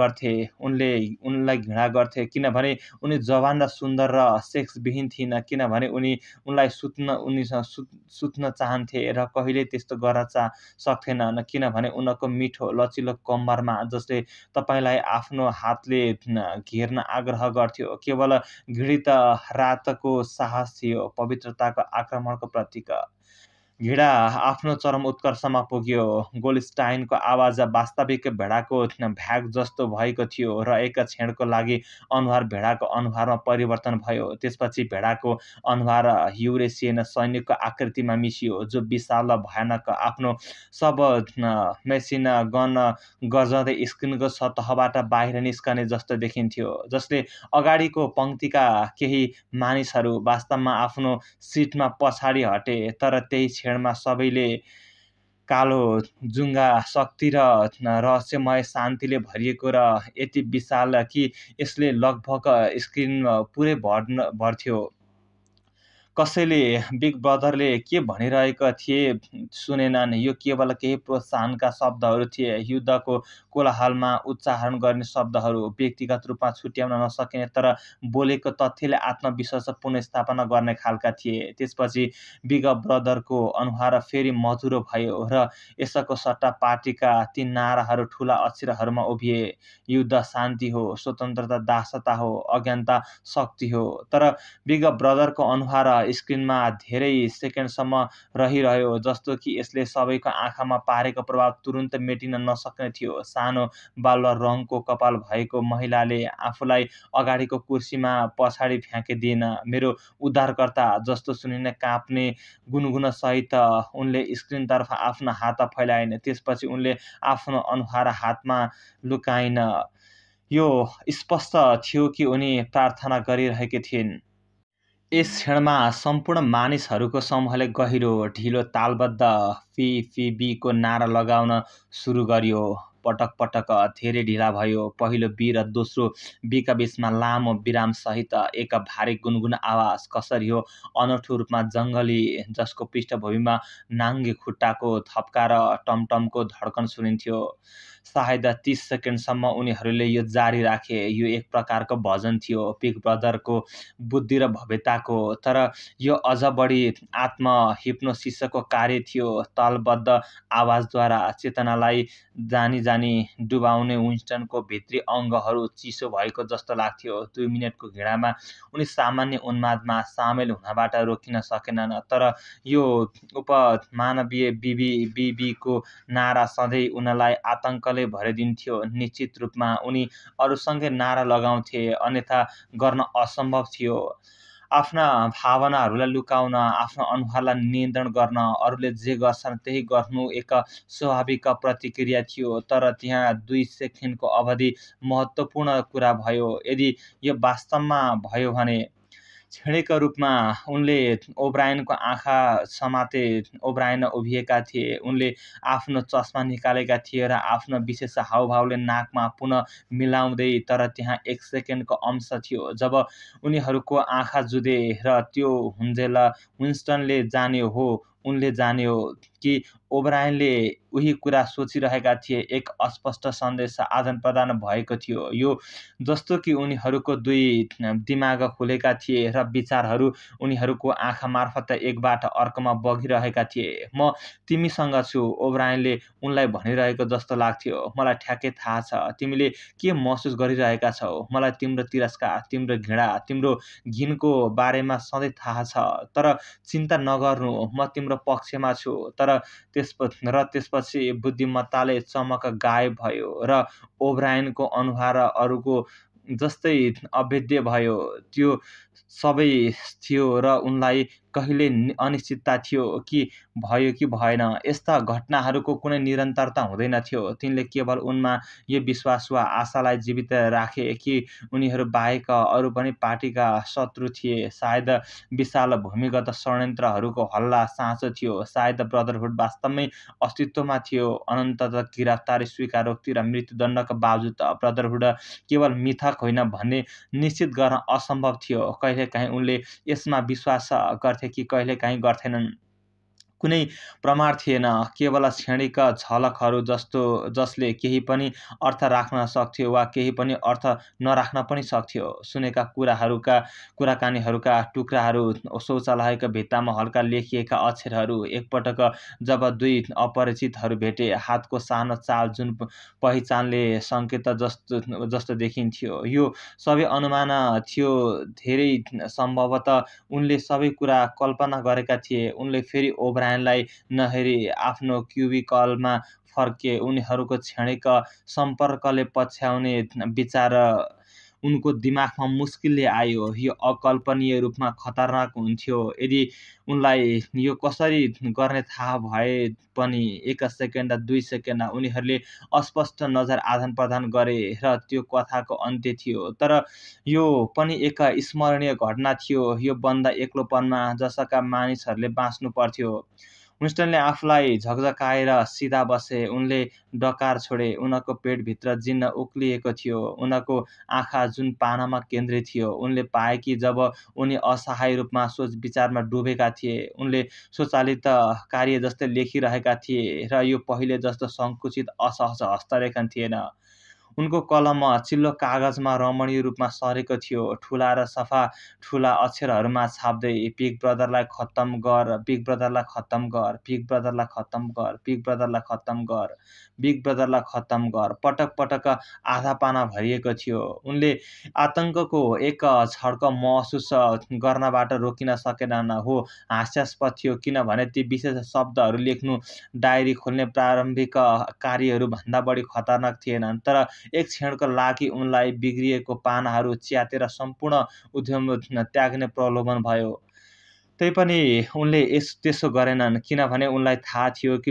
गर्थे किनभने उनी जवान र सुन्दर र सेक्सविहीन थिइन्, किनभने उनीसँग सुत्न चाहन्थे र कहिल्यै त्यस्तो गर्न सक्थेनन्, किनभने उनको मिठो लचिलो कम्मरमा जसले तपाईँलाई आफ्नो हातले घेर्न आग्रह गर्थ्यो, केवल घृणित रातको साहस थियो, पवित्रताको आक्रमणको प्रतीक। घृणा आफ्नो चरम उत्कर्षमा पुग्यो। गोल्डस्टाइनको आवाज वास्तविक भेडाको भ्याग जस्तो भएको थियो र एक क्षणको लागि अनुहार भेडाको अनुहारमा परिवर्तन भयो। त्यसपछि भेडाको अनुहार युरेसियन सैनिकको आकृतिमा मिसियो, जो विशाल र भयानक, आफ्नो सब मेसिन गन गर्जँदै स्क्रिनको सतहबाट बाहिर निस्कने जस्तो देखिन्थ्यो, जसले अगाडिको पङ्क्तिका केही मानिसहरू वास्तवमा आफ्नो सिटमा पछाडि हटे। तर त्यही क्षणमा सबैले कालो जुङ्गा शक्ति र रहस्यमय शान्तिले भरिएको र यति विशाल कि यसले लगभग स्क्रिन पुरै भर्थ्यो। कसैले बिग ब्रदरले के भनिरहेका थिए सुनेनन्। यो केवल केही प्रोत्साहनका शब्दहरू थिए, युद्धको कोलाहलमा उच्चारण गर्ने शब्दहरू, व्यक्तिगत रूपमा छुट्याउन नसकिने तर बोलेको तथ्यले आत्मविश्वास पुनर्स्थापना गर्ने खालका थिए। त्यसपछि बिग ब्रदरको अनुहार फेरि मधुरो भयो र यसको सट्टा पार्टीका ती नाराहरू ठुला अक्षरहरूमा उभिए, युद्ध शान्ति हो, स्वतन्त्रता दासता हो, अज्ञानता शक्ति हो। तर बिग ब्रदरको अनुहार स्क्रिनमा धेरै सेकेन्डसम्म रहिरह्यो, जस्तो कि यसले सबैको आँखामा पारेको प्रभाव तुरुन्त मेटिन नसक्ने थियो। सानो बालुवा रङको कपाल भएको महिलाले आफूलाई अगाडिको कुर्सीमा पछाडि फ्याँकिदिएन। मेरो उद्धारकर्ता जस्तो सुनिने काँप्ने गुनगुनसहित उनले स्क्रिनतर्फ आफ्नो हात फैलाइन्। त्यसपछि उनले आफ्नो अनुहार हातमा लुकाइन्। यो स्पष्ट थियो कि उनी प्रार्थना गरिरहेकी थिइन्। यस क्षणमा सम्पूर्ण मानिसहरूको समूहले गहिरो, ढिलो, तालबद्ध "फी-फी-बी" को नारा लगाउन सुरु गर्यो। पटक पटक धेरै ढिला भयो। पहिलो बी र दोस्रो बीका बीचमा लामो विरामसहित एक भारी गुनगुन आवाज। कसरी हो अनौठो रूपमा जङ्गली, जसको पृष्ठभूमिमा नाङ्गे खुट्टाको थप्का र टमटमको धड्कन सुनिन्थ्यो। सायद 30 सेकेन्डसम्म उनीहरूले यो जारी राखे। यो एक प्रकारको भजन थियो, बिग ब्रदरको बुद्धि र भव्यताको। तर यो अझ बढी आत्म-हिप्नोसिसको कार्य थियो, तालबद्ध आवाजद्वारा चेतनालाई जानी जानी डुबाउने। विन्स्टनको भित्री अङ्गहरू चिसो भएको जस्तो लाग्थ्यो। 2 मिनेटको घृणामा उनी सामान्य उन्मादमा सामेल हुनबाट रोकिन सकेनन्। तर यो उपमानवीय बीबीको नारा सधैँ उनलाई आतङ्कले भरिदिन्थ्यो। निश्चित रूपमा उनी अरूसँगै नारा लगाउँथे, अन्यथा गर्न असम्भव थियो। आफ्ना भावनाहरूलाई लुकाउन, आफ्नो अनुहारलाई नियन्त्रण गर्न, अरूले जे गर्छन् त्यही गर्नु एक स्वाभाविक प्रतिक्रिया थियो। तर त्यहाँ 2 सेकेन्डको अवधि महत्त्वपूर्ण कुरा भयो। यदि यो वास्तवमा भयो भने क्षणिकका रूपमा उनले ओब्रायनको आँखा समाते। ओब्रायन उभिएका थिए। उनले आफ्नो चस्मा निकालेका थिए र आफ्नो विशेष हावभावले नाकमा पुनः मिलाउँदै। तर त्यहाँ 1 सेकेन्डको अंश थियो जब उनीहरूको आँखा जुधे र त्यो हुन्जेल विन्स्टनले जान्यो हो, उनले जान्यो कि ओब्रायनले उही कुरा सोचिरहेका थिए। एक अस्पष्ट सन्देश आदान-प्रदान भएको थियो, यो जस्तो कि उनीहरूको 2 दिमाग खुलेका थिए र विचारहरू उनीहरूको आँखा मार्फत एकबाट अर्कोमा बगिरहेका थिए। "म तिमीसँग छु," ओब्रायनले उनलाई भनिरहेको जस्तो लाग्थ्यो। "मलाई ठ्याक्कै थाहा छ तिमीले के महसुस गरिरहेका छौ। मलाई तिम्रो तिरस्कार, तिम्रो घृणा, तिम्रो घिनको बारेमा सधैँ थाहा छ। तर चिन्ता नगर्नु, म तिम्रो पक्षमा छु।" तर त्यसपछि बुद्धिमत्ताले चमक गायब भयो र ओब्रायनको अनुहार अरूको जस्तै अभेद्य भयो। त्यो सबै थियो र उनलाई कहिले अनिश्चितता थियो कि भयो कि भएन। यस्ता घटनाहरूको कुनै निरन्तरता हुँदैनथ्यो। तिनले केवल उनमा यो विश्वास वा आशालाई जीवित राखे कि उनीहरू बाहेक अरू पनि पार्टीका शत्रु थिए। शायद विशाल भूमिगत षड्यन्त्रहरूको हल्ला साँचो थियो। शायद ब्रदरहुड वास्तवमै अस्तित्वमा थियो। अनन्ततः गिरफ्तारी, स्वीकारोक्ति र मृत्युदण्डका बावजुद ब्रदरहुड केवल मिथक होइन भन्ने निश्चित गर्न असम्भव थियो। कहिलेकाहीँ उनले यसमा विश्वास गर्थे कि कहिलेकाहीँ गर्थेनन्। कुनै प्रमाण थिएन, केवल क्षणिक झलकहरू जसले केही पनि अर्थ राख्न सक्थ्यो वा केही पनि अर्थ नराख्न पनि सक्थ्यो। सुनेका कुराकानीहरूका टुक्राहरू, शौचालयका भित्तामा हल्का लेखिएका अक्षरहरू। एकपटक जब 2 अपरिचितहरू भेटे, हातको सानो चाल जुन पहिचानले सङ्केत जस्तो देखिन्थ्यो। यो सबै अनुमान थियो। धेरै सम्भवतः उनले सबै कुरा कल्पना गरेका थिए। उनले फेरि ओब्रायनलाई नहेरी आफ्नो क्युबिकलमा फर्के। उनीहरूको क्षणिक सम्पर्कले पछ्याउने विचार उनको दिमागमा मुस्किलले आयो। यो अकल्पनीय रूपमा खतरनाक हुन्थ्यो यदि उनलाई यो कसरी गर्ने थाहा भए पनि। 1 सेकेन्ड, 2 सेकेन्ड उनीहरूले अस्पष्ट नजर आदान-प्रदान गरे र त्यो कथाको अन्त्य थियो। तर यो पनि एक स्मरणीय घटना थियो, यो बन्द एक्लोपनमा जसका मानिसहरूले बाँच्नु पर्थ्यो। विन्स्टनले आफूलाई झकझकाएर सिधा बसे। उनले डकार छोडे। उनको पेटभित्र जिन्न उक्लिएको थियो। उनको आँखा जुन पानामा केन्द्रित थियो। उनले पाए कि जब उनी असहाय रूपमा सोच विचारमा डुबेका थिए, उनले स्वचालित कार्य जस्तै लेखिरहेका थिए र यो पहिले जस्तो सङ्कुचित असहज हस्तलेखन थिएन। उनको कलम चिल्लो कागजमा रमणीय रूपमा सरेको थियो, ठुला र सफा ठुला अक्षरहरूमा छाप्दै। बिग ब्रदरलाई खत्तम गर, बिग ब्रदरलाई खत्तम गर, बिग ब्रदरलाई खत्तम गर, बिग ब्रदरलाई खत्तम गर, बिग ब्रदरलाई खत्तम गर। पटक पटक आधा पाना भरिएको थियो। उनले आतङ्कको एक झड्क महसुस गर्नबाट रोकिन सकेनन्। हो, हास्यास्पद थियो किनभने ती विशेष शब्दहरू लेख्नु डायरी खोल्ने प्रारम्भिक कार्यहरूभन्दा बढी खतरनाक थिएनन्। तर एक क्षणको लागि उनलाई बिग्रिएको पानाहरू च्यातेर सम्पूर्ण उद्यम त्याग्ने प्रलोभन भयो। तैपनि उनले त्यसो गरेनन् किनभने उनलाई थाहा थियो कि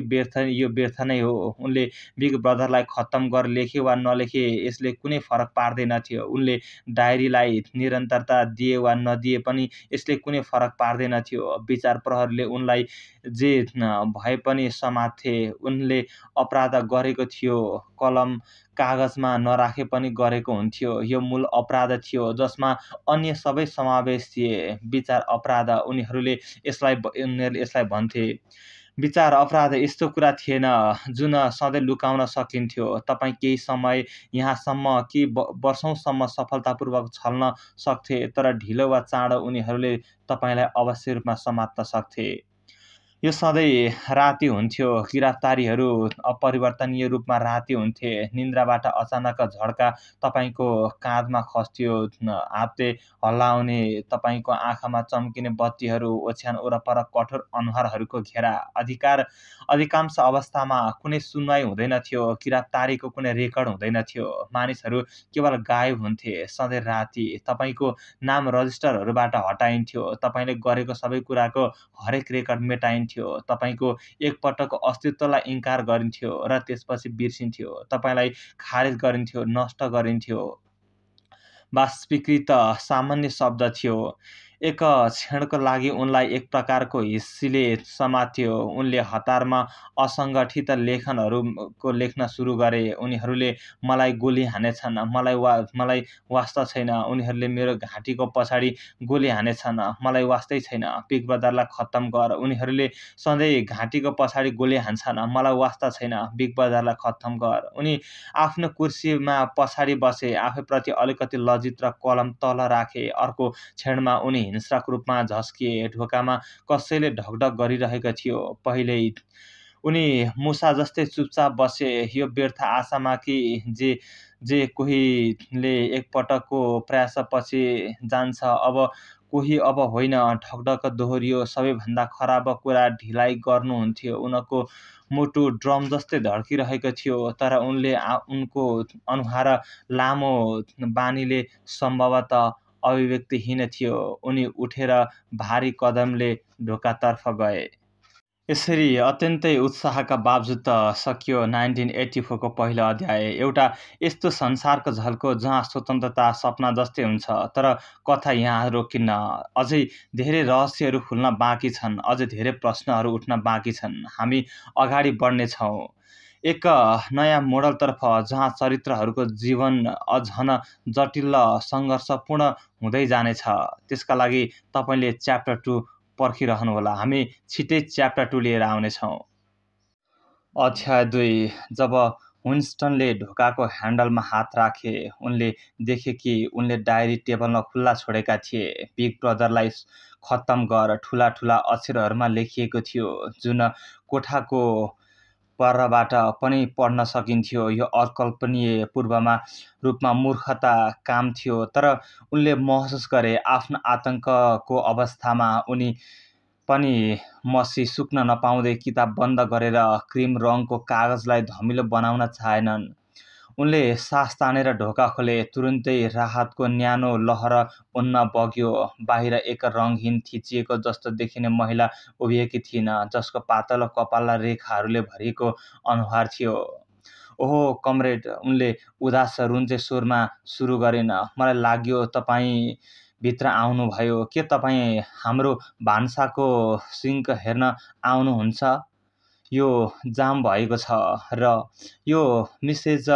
यो व्यर्थ नै हो। उनले बिग ब्रदरलाई खत्तम गर लेखे वा नलेखे यसले कुनै फरक पार्दैनथ्यो। उनले डायरीलाई निरन्तरता दिए वा नदिए पनि यसले कुनै फरक पार्दैनथ्यो। विचार प्रहरीले उनलाई जे भए पनि समात्थे। उनले अपराध गरेको थियो, कलम कागजमा नराखे पनि गरेको हुन्थ्यो। यो मूल अपराध थियो जसमा अन्य सबै समावेश थिए। विचार अपराध, उनीहरूले यसलाई भन्थे। विचार अपराध यस्तो कुरा थिएन जुन सधैँ लुकाउन सकिन्थ्यो। तपाईँ केही समय, यहाँसम्म कि वर्षौँसम्म सफलतापूर्वक छल्न सक्थे, तर ढिलो वा चाँडो उनीहरूले तपाईँलाई अवश्य रूपमा समात्न सक्थे। यो सधैँ राति हुन्थ्यो। गिरफ्तारीहरू अपरिवर्तनीय रूपमा राति हुन्थे। निन्द्राबाट अचानक झड्का तपाईँको काँधमा खस्थ्यो। हातले हल्लाउने, तपाईँको आँखामा चम्किने बत्तीहरू, ओछ्यान वरपर कठोर अनुहारहरूको घेरा। अधिकांश अवस्थामा कुनै सुनवाई हुँदैनथ्यो। गिरफ्तारीको कुनै रेकर्ड हुँदैनथ्यो। मानिसहरू केवल गायब हुन्थे। सधैँ राति तपाईँको नाम रजिस्टरहरूबाट हटाइन्थ्यो। तपाईँले गरेको सबै कुराको हरेक रेकर्ड मेटाइन्थ्यो। तपाईँको एकपटक अस्तित्वलाई इन्कार गरिन्थ्यो र त्यसपछि बिर्सिन्थ्यो। तपाईँलाई खारेज गरिन्थ्यो, नष्ट गरिन्थ्यो। वाष्पीकृत सामान्य शब्द थियो। एक क्षणको लागि उनलाई एक प्रकारको हिस्सीले समात्यो। उनले हतारमा असङ्गठित लेखनहरूको लेख्न सुरु गरे। उनीहरूले मलाई गोली हानेछन्, मलाई वास्ता छैन। उनीहरूले मेरो घाँटीको पछाडि गोली हानेछन्, मलाई वास्तै छैन। बिग ब्रदरलाई खत्तम गर। उनीहरूले सधैँ घाँटीको पछाडि गोली हान्छन्, मलाई वास्ता छैन। बिग ब्रदरलाई खत्तम गर। उनी आफ्नो कुर्सीमा पछाडि बसे, आफैप्रति अलिकति लज्जित र कलम तल राखे। अर्को क्षणमा उनी हिंस्रक रूपमा झस्किए। ढोकामा कसैले ढकढक गरिरहेको थियो। पहिल्यै उनी मुसा जस्तै चुपचाप बसे, यो व्यर्थ आशामा कि जे कोहीले एकपटकको प्रयासपछि जान्छ। अब कोही अब होइन। ढकढक दोहोरियो। सबैभन्दा खराब कुरा ढिलाइ गर्नुहुन्थ्यो। उनको मुटु ड्रम जस्तै धड्किरहेको थियो, तर उनको अनुहार लामो बानीले सम्भवतः अभिव्यक्तिहीन थियो। उनी उठेर भारी कदमले ढोकातर्फ गए। यसरी अत्यन्तै उत्साहका बावजुद सकियो 1984 को पहिलो अध्याय। एउटा यस्तो संसारको झल्को जहाँ स्वतन्त्रता सपना जस्तै हुन्छ, तर कथा यहाँ रोकिन्न। अझै धेरै रहस्यहरू खुल्न बाँकी छन्, अझै धेरै प्रश्नहरू उठ्न बाँकी छन्। हामी अगाडि बढ्नेछौँ एक नयाँ मोडलतर्फ, जहाँ चरित्रहरूको जीवन झन जटिल सङ्घर्षपूर्ण हुँदै जानेछ। त्यसका लागि तपाईँले च्याप्टर 2 पर्खिरहनुहोला। हामी छिट्टै च्याप्टर 2 लिएर आउनेछौँ। अध्याय 2। जब विन्स्टनले ढोकाको ह्यान्डलमा हात राखे, उनले देखे कि उनले डायरी टेबलमा खुल्ला छोडेका थिए। बिग ब्रदरलाई खत्तम गर ठुला ठुला अक्षरहरूमा लेखिएको थियो, जुन कोठाको परबाट पनि पढ्न सकिन्थ्यो। यो अकल्पनीय पूर्वमा रूपमा मूर्खता काम थियो, तर उनले महसुस गरे आफ्नो आतङ्कको अवस्थामा उनी पनि मसी सुक्न नपाउँदै किताब बन्द गरेर क्रिम रङको कागजलाई धमिलो बनाउन चाहेनन्। उनले सास तानेर ढोका खोले। तुरुन्तै राहतको न्यानो लहर उन्न बग्यो। बाहिर एक रङहीन थिचिएको जस्तो देखिने महिला उभिएकी थिइन्, जसको पातलो कपाल र रेखाहरूले भरिएको अनुहार थियो। ओहो कमरेड, उनले उदास रुन्चे स्वरमा सुरु गरिन्। मलाई लाग्यो तपाईँ भित्र आउनुभयो। के तपाईँ हाम्रो भान्साको सिङ्क हेर्न आउनुहुन्छ? यो जाम भएको छ। र यो मिसेज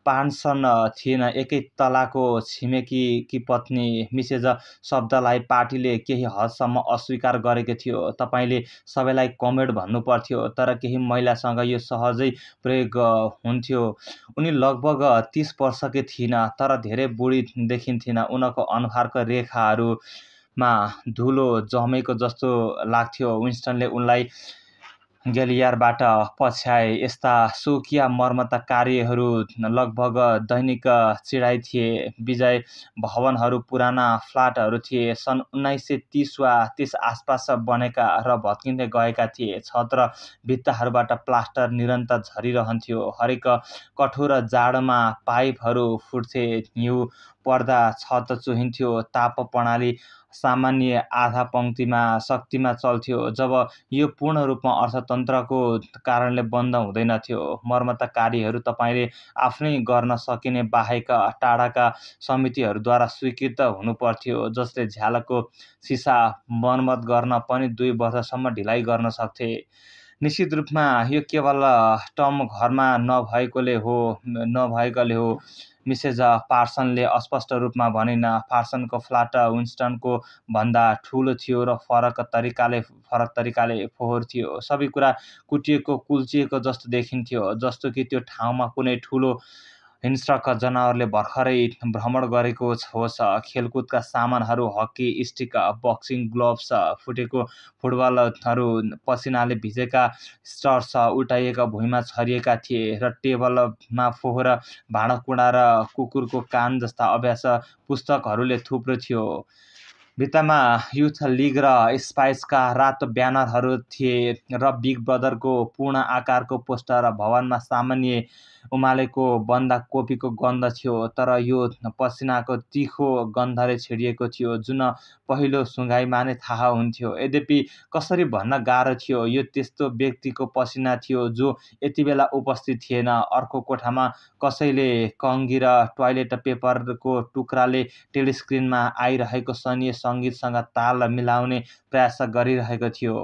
पार्सन थिएन, एकै तलाको छिमेकीकी पत्नी। मिसेज शब्दलाई पार्टीले केही हदसम्म अस्वीकार गरेको थियो। तपाईँले सबैलाई कमरेड भन्नुपर्थ्यो, तर केही महिलासँग यो सहजै प्रयोग हुन्थ्यो। उनी लगभग 30 वर्षकी थिइन्, तर धेरै बुढी देखिन्थिन्। उनको अनुहारको रेखाहरूमा धुलो जमेको जस्तो लाग्थ्यो। विन्स्टनले उनलाई ग्यालियारबाट पछ्याए। यस्ता शौकिया मर्मत कार्यहरू लगभग दैनिक चिडाइ थिए। विजय भवनहरू पुराना फ्ल्याटहरू थिए, सन् 1930 वा त्यस आसपास बनेका र भत्किँदै गएका थिए। छत र भित्ताहरूबाट प्लास्टर निरन्तर झरिरहन्थ्यो। हरेक कठोर जाडोमा पाइपहरू फुट्थे, हिउँ पर्दा छत चुहिन्थ्यो। ताप प्रणाली सामान्य आधा पङ्क्तिमा शक्तिमा चल्थ्यो, जब यो पूर्ण रूपमा अर्थतन्त्रको कारणले बन्द हुँदैनथ्यो। मर्मत कार्यहरू तपाईँले आफ्नै गर्न सकिने बाहेक टाढाका समितिहरूद्वारा स्वीकृत हुनुपर्थ्यो, जसले झ्यालको सिसा मर्मत गर्न पनि 2 वर्षसम्म ढिलाइ गर्न सक्थे। निश्चित रूपमा यो केवल टम घरमा नभएकोले हो, मिसेज पार्सनले अस्पष्ट रूपमा भनिन्। पार्सनको फ्ल्याट विन्स्टनको भन्दा ठुलो थियो र फरक तरिकाले फोहोर थियो। सबै कुरा कुटिएको, कुल्चिएको जस्तो देखिन्थ्यो, जस्तो कि त्यो ठाउँमा कुनै ठुलो हिंस्रक जनावरले भर्खरै भ्रमण गरेको होस्। खेलकुदका सामानहरू हकी स्टिक, बक्सिङ ग्लोभ्स, फुटेको फुटबलहरू, पसिनाले भिजेका स्टर्स उल्टाइएका भुइँमा छरिएका थिए र टेबलमा फोहोर भाँडाकुँडा र कुकुरको कान जस्ता अभ्यास पुस्तकहरूले थुप्रो थियो। भित्तामा युथ लिग र स्पाइसका रातो ब्यानरहरू थिए र बिग ब्रदरको पूर्ण आकारको पोस्टर। भवनमा सामान्य उमालेको बन्दा कोपीको गन्ध थियो, तर यो पसिनाको तिखो गन्धले छिडिएको थियो जुन पहिलो सुँघाइमा नै थाहा हुन्थ्यो। यद्यपि कसरी भन्न गाह्रो थियो, यो त्यस्तो व्यक्तिको पसिना थियो जो यति बेला उपस्थित थिएन। अर्को कोठामा कसैले कङ्गी र टोयलेट पेपरको टुक्राले टेलिस्क्रिनमा आइरहेको सैन्य सङ्गीतसँग ताल मिलाउने प्रयास गरिरहेको थियो।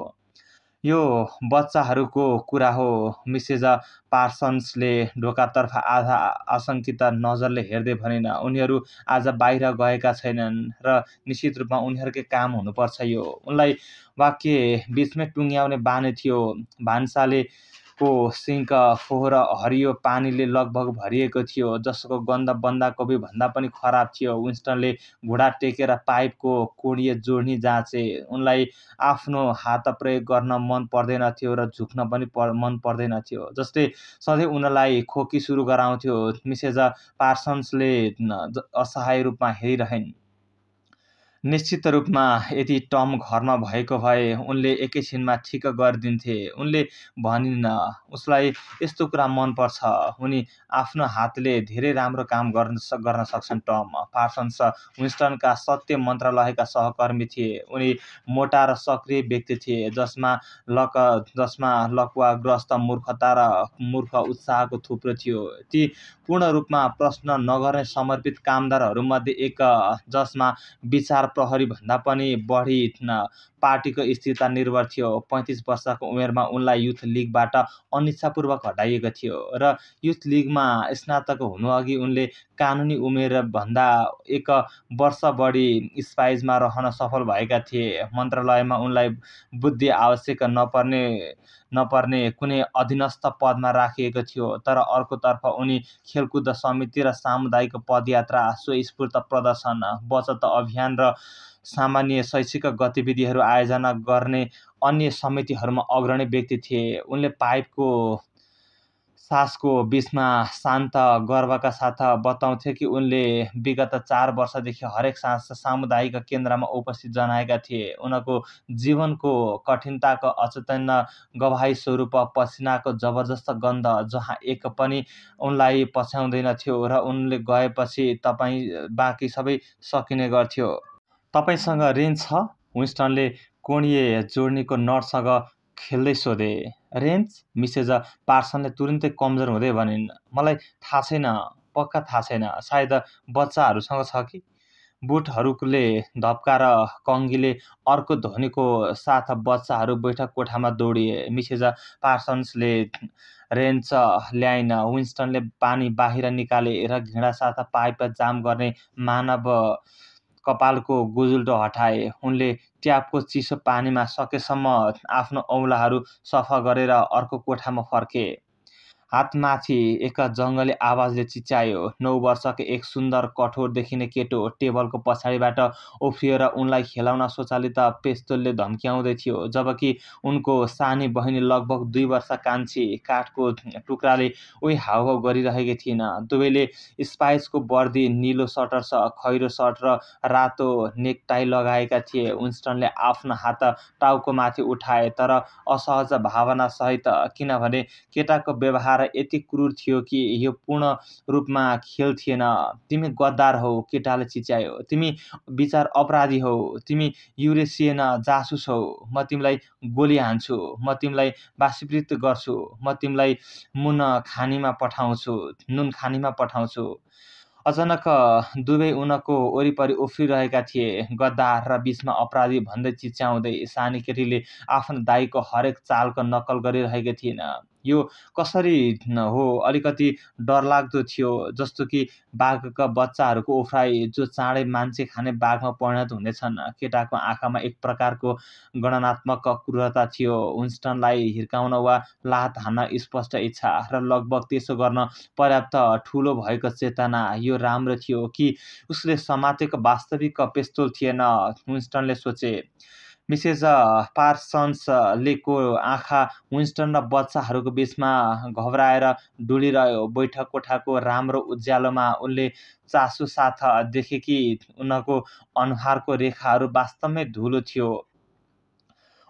यो बच्चाहरूको कुरा हो, मिसेज पार्सन्सले ढोकातर्फ आधा आशङ्कित नजरले हेर्दै भनिन्। उनीहरू आज बाहिर गएका छैनन् र निश्चित रूपमा उनीहरूकै काम हुनुपर्छ। यो उनलाई वाक्य बिचमै टुङ्ग्याउने बानी थियो। भान्सालेको सिङ्क फोहोर हरियो पानीले लगभग भरिएको थियो, जसको गन्ध बन्दाकोपी भन्दा पनि खराब थियो। विन्स्टनले घुँडा टेकेर पाइपको कोणीय जोड्नी जाँचे। उनलाई आफ्नो हात प्रयोग गर्न मन पर्दैनथ्यो र झुक्न पनि मन पर्दैनथ्यो, जसले सधैँ उनलाई खोकी सुरु गराउँथ्यो। मिसेज पार्सन्सले असहाय रूपमा हेरिरहन्। निश्चित रूपमा यदि टम घरमा भएको भए उनले एकैछिनमा ठिक गरिदिन्थे। उनले भनिन्, उसलाई यस्तो कुरा मनपर्छ। उनी आफ्नो हातले धेरै राम्रो काम गर्न सक्छन्। टम पार्सन्स विन्स्टनका सत्य मन्त्रालयका सहकर्मी थिए। उनी मोटा र सक्रिय व्यक्ति थिए, जसमा लकवाग्रस्त मूर्खता र मूर्ख उत्साहको थुप्रो थियो। ती पूर्ण रूपमा प्रश्न नगर्ने समर्पित कामदारहरूमध्ये एक, जसमा विचार प्रहरी भन्दा पनि बढी पार्टीको स्थिरता निर्भर थियो। 35 वर्षको उमेरमा उनलाई युथ लिगबाट अनिच्छापूर्वक हटाइएको थियो र युथ लिगमा स्नातक हुनुअघि उनले कानुनी उमेरभन्दा 1 वर्ष बढी स्पाइसमा रहन सफल भएका थिए। मन्त्रालयमा उनलाई बुद्धि आवश्यक नपर्ने कुनै अधीनस्थ पदमा राखिएको थियो, तर अर्कोतर्फ उनी खेलकुद समिति र सामुदायिक पदयात्रा, स्वस्फूर्त प्रदर्शन, बचत अभियान र सामान्य शैक्षिक गतिविधिहरू आयोजना गर्ने अन्य समितिहरूमा अग्रणी व्यक्ति थिए। उनले पाइपको सासको बिचमा शान्त गर्वका साथ बताउँथे कि उनले विगत 4 वर्षदेखि हरेक साँझ सामुदायिक केन्द्रमा उपस्थित जनाएका थिए। उनको जीवनको कठिनताको अचेतन गवाही स्वरूप पसिनाको जबरजस्त गन्ध, जहाँ एक पनि उनलाई पछ्याउँदैनथ्यो र उनले गएपछि बाँकी सबै सकिने गर्थ्यो। तपाईसँग रेन्ज छ? विन्स्टनले कोणीय जोड्नीको नटसँग खेल्दै सोधे। रेन्ज? मिसेज पार्सनले तुरुन्तै कमजोर हुँदै भनिन्। मलाई थाहा छैन, पक्का थाहा छैन। सायद बच्चाहरूसँग छ कि? बुटहरूले धप्का र कङ्गीले अर्को ध्वनिको साथ बच्चाहरू बैठक कोठामा दौडिए। Mrs पार्सन्सले ranch ल्याइन्। विन्स्टनले पानी बाहिर निकाले र घिँडा साथ पाइप जाम गर्ने मानव कपालको गुजुल्टो हटाए। उनले ट्यापको चिसो पानीमा सकेसम्म आफ्नो औँलाहरू सफा गरेर अर्को कोठामा फर्के। हातमाथि एक जङ्गली आवाजले चिच्यायो। 9 वर्षको एक सुन्दर कठोर देखिने केटो टेबलको पछाडिबाट उफ्रिएर उनलाई खेलाउन स्वचालित पेस्तोलले धम्क्याउँदै थियो, जबकि उनको सानी बहिनी लगभग 2 वर्ष कान्छी काठको टुक्राले उही हाउभाउ गरिरहेकी थिइन्। दुवैले स्पाइसको वर्दी, नीलो सटर्स, खैरो सर्ट र रातो नेकटाई लगाएका थिए। विन्स्टनले आफ्नो हात टाउकोमाथि उठाए, तर असहज भावनासहित, किनभने केटाको व्यवहार यति क्रूर थियो कि यो पूर्ण रूपमा खेल थिएन। तिमी गद्दार हौ, केटाले चिच्यायो। तिमी विचार अपराधी हौ। तिमी युरेसियन जासुस हौ। म तिमीलाई गोली हान्छु। म तिमीलाई वाष्पीकृत गर्छु। म तिमीलाई नुन खानीमा पठाउँछु। अचानक दुवै उनको वरिपरि उफ्रिरहेका थिए, गद्दार र बीचमा अपराधी भन्दै चिच्याउँदै। सानी केटीले आफ्नो दाइको हरेक चालको नक्कल गरिरहेकी थिइन्। यो कसरी हो अलिकति डरलाग्दो थियो, जस्तो कि बाघका बच्चाहरूको उफ्राइ जो चाँडै मान्छे खाने बाघमा परिणत हुनेछन्। केटाको आँखामा एक प्रकारको गणनात्मक क्रूरता थियो। विन्स्टनलाई हिर्काउन वा लात हान्न स्पष्ट इच्छा र लगभग त्यसो गर्न पर्याप्त ठूलो भएको चेतना। यो राम्रो थियो कि उसले समातेको वास्तविक पिस्तोल थिएन, विन्स्टनले सोचे। मिसेस पार्सन्सले को आँखा विन्स्टन र बच्चाहरूको बीचमा घबराएर डुलिरह्यो। बैठक कोठाको राम्रो उज्यालोमा उनले चासो साथ देखे कि उनको अनुहारको रेखाहरू वास्तवमै धुलो थियो।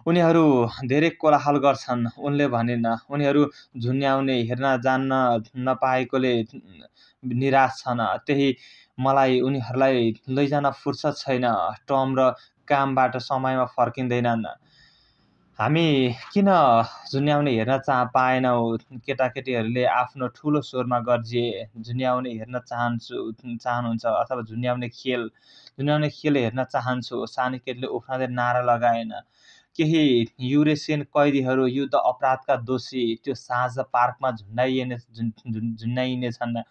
उनीहरू धेरै कोलाहल गर्छन्, उनले भनिन्। उनीहरू झुन्याउने हेर्न जान्न नपाएकोले निराश छन्। त्यही मलाई उनीहरूलाई लैजान फुर्सद छैन। टम र कामबाट समयमा फर्किँदैनन्। हामी किन झुन्याउने हेर्न पाएनौँ? केटाकेटीहरूले आफ्नो ठुलो स्वरमा गर्जिए। झुन्याउने हेर्न चाहनुहुन्छ अथवा झुन्याउने खेल हेर्न चाहन्छु, सानी केटीले उफ्राउँदै नारा लगाएन। केही युरेसियन कैदीहरू युद्ध अपराधका दोषी त्यो साँझ पार्कमा झुन्याइनेछन्।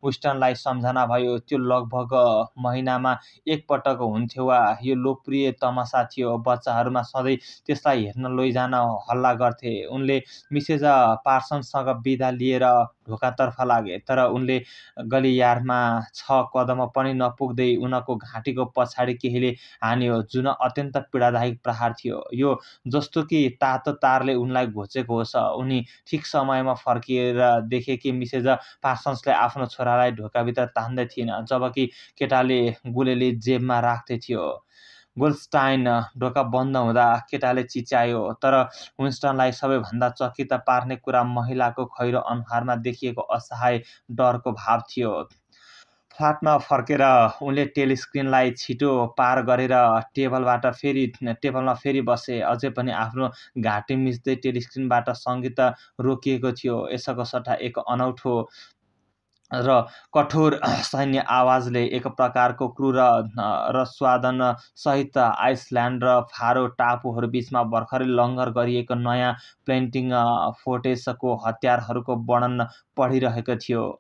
विन्स्टनलाई सम्झना भयो, त्यो लगभग महिनामा एक पटक हुन्थ्यो वा यो लोकप्रिय तमासा थियो। बच्चाहरूमा सधैँ त्यसलाई हेर्न लैजान हल्ला गर्थे। उनले मिसेस पार्सन्ससँग बिदा लिएर ढोकातर्फ लागे, तर उनले गलियारमा 6 कदम पनि नपुग्दै उनको घाँटीको पछाडि केहीले हान्यो, जुन अत्यन्त पीडादायक प्रहार थियो। यो जस्तो कि तातो तारले उनलाई घोचेको होस्। उनी ठिक समयमा फर्किएर देखे कि मिसेस पार्सन्सले आफ्नो छोरालाई ढोकाभित्र तान्दै थिइन्, जबकि केटाले गुलेली जेबमा राख्दै थियो। गोल्डस्टाइन! ढोका बन्द हुँदा केटाले चिच्यायो, तर विन्स्टनलाई सबैभन्दा चकित पार्ने कुरा महिलाको खैरो अनुहारमा देखिएको असहाय डरको भाव थियो। फ्ल्याटमा फर्केर उनले टेलिस्क्रिनलाई छिटो पार गरेर टेबलमा फेरि बसे। अझै पनि आफ्नो घाँटी मिच्दै टेलिस्क्रिनबाट सङ्गीत रोकिएको थियो। यसको सट्टा एक अनौठो र कठोर सैन्य आवाजले एक प्रकारको क्रूर रस्वादन सहित आइसल्यान्ड र फारो टापुहरू बीचमा भर्खरै लङ्गर गरिएको नयाँ प्लेन्टिङ फोर्टेसको हतियारहरूको वर्णन पढिरहेको थियो।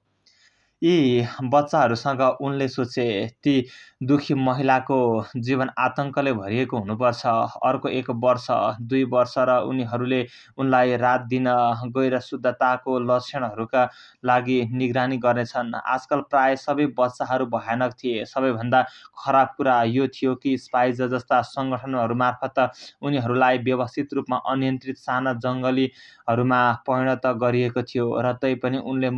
यी बच्चाहरूसँग उनले सोचे, ती दुखी महिलाको जीवन आतङ्कले भरिएको हुनुपर्छ। अर्को 1 वर्ष, 2 वर्ष र उनीहरूले उनलाई रात-दिन गैर शुद्धताको लक्षणहरूका लागि निगरानी गर्नेछन्। आजकल प्राय सबै बच्चाहरू भयानक थिए। सबैभन्दा खराब कुरा यो थियो कि स्पाइज जस्ता सङ्गठनहरूमार्फत उनीहरूलाई व्यवस्थित रूपमा अनियन्त्रित साना जङ्गलीहरूमा परिणत गरिएको थियो। र तैपनि उनले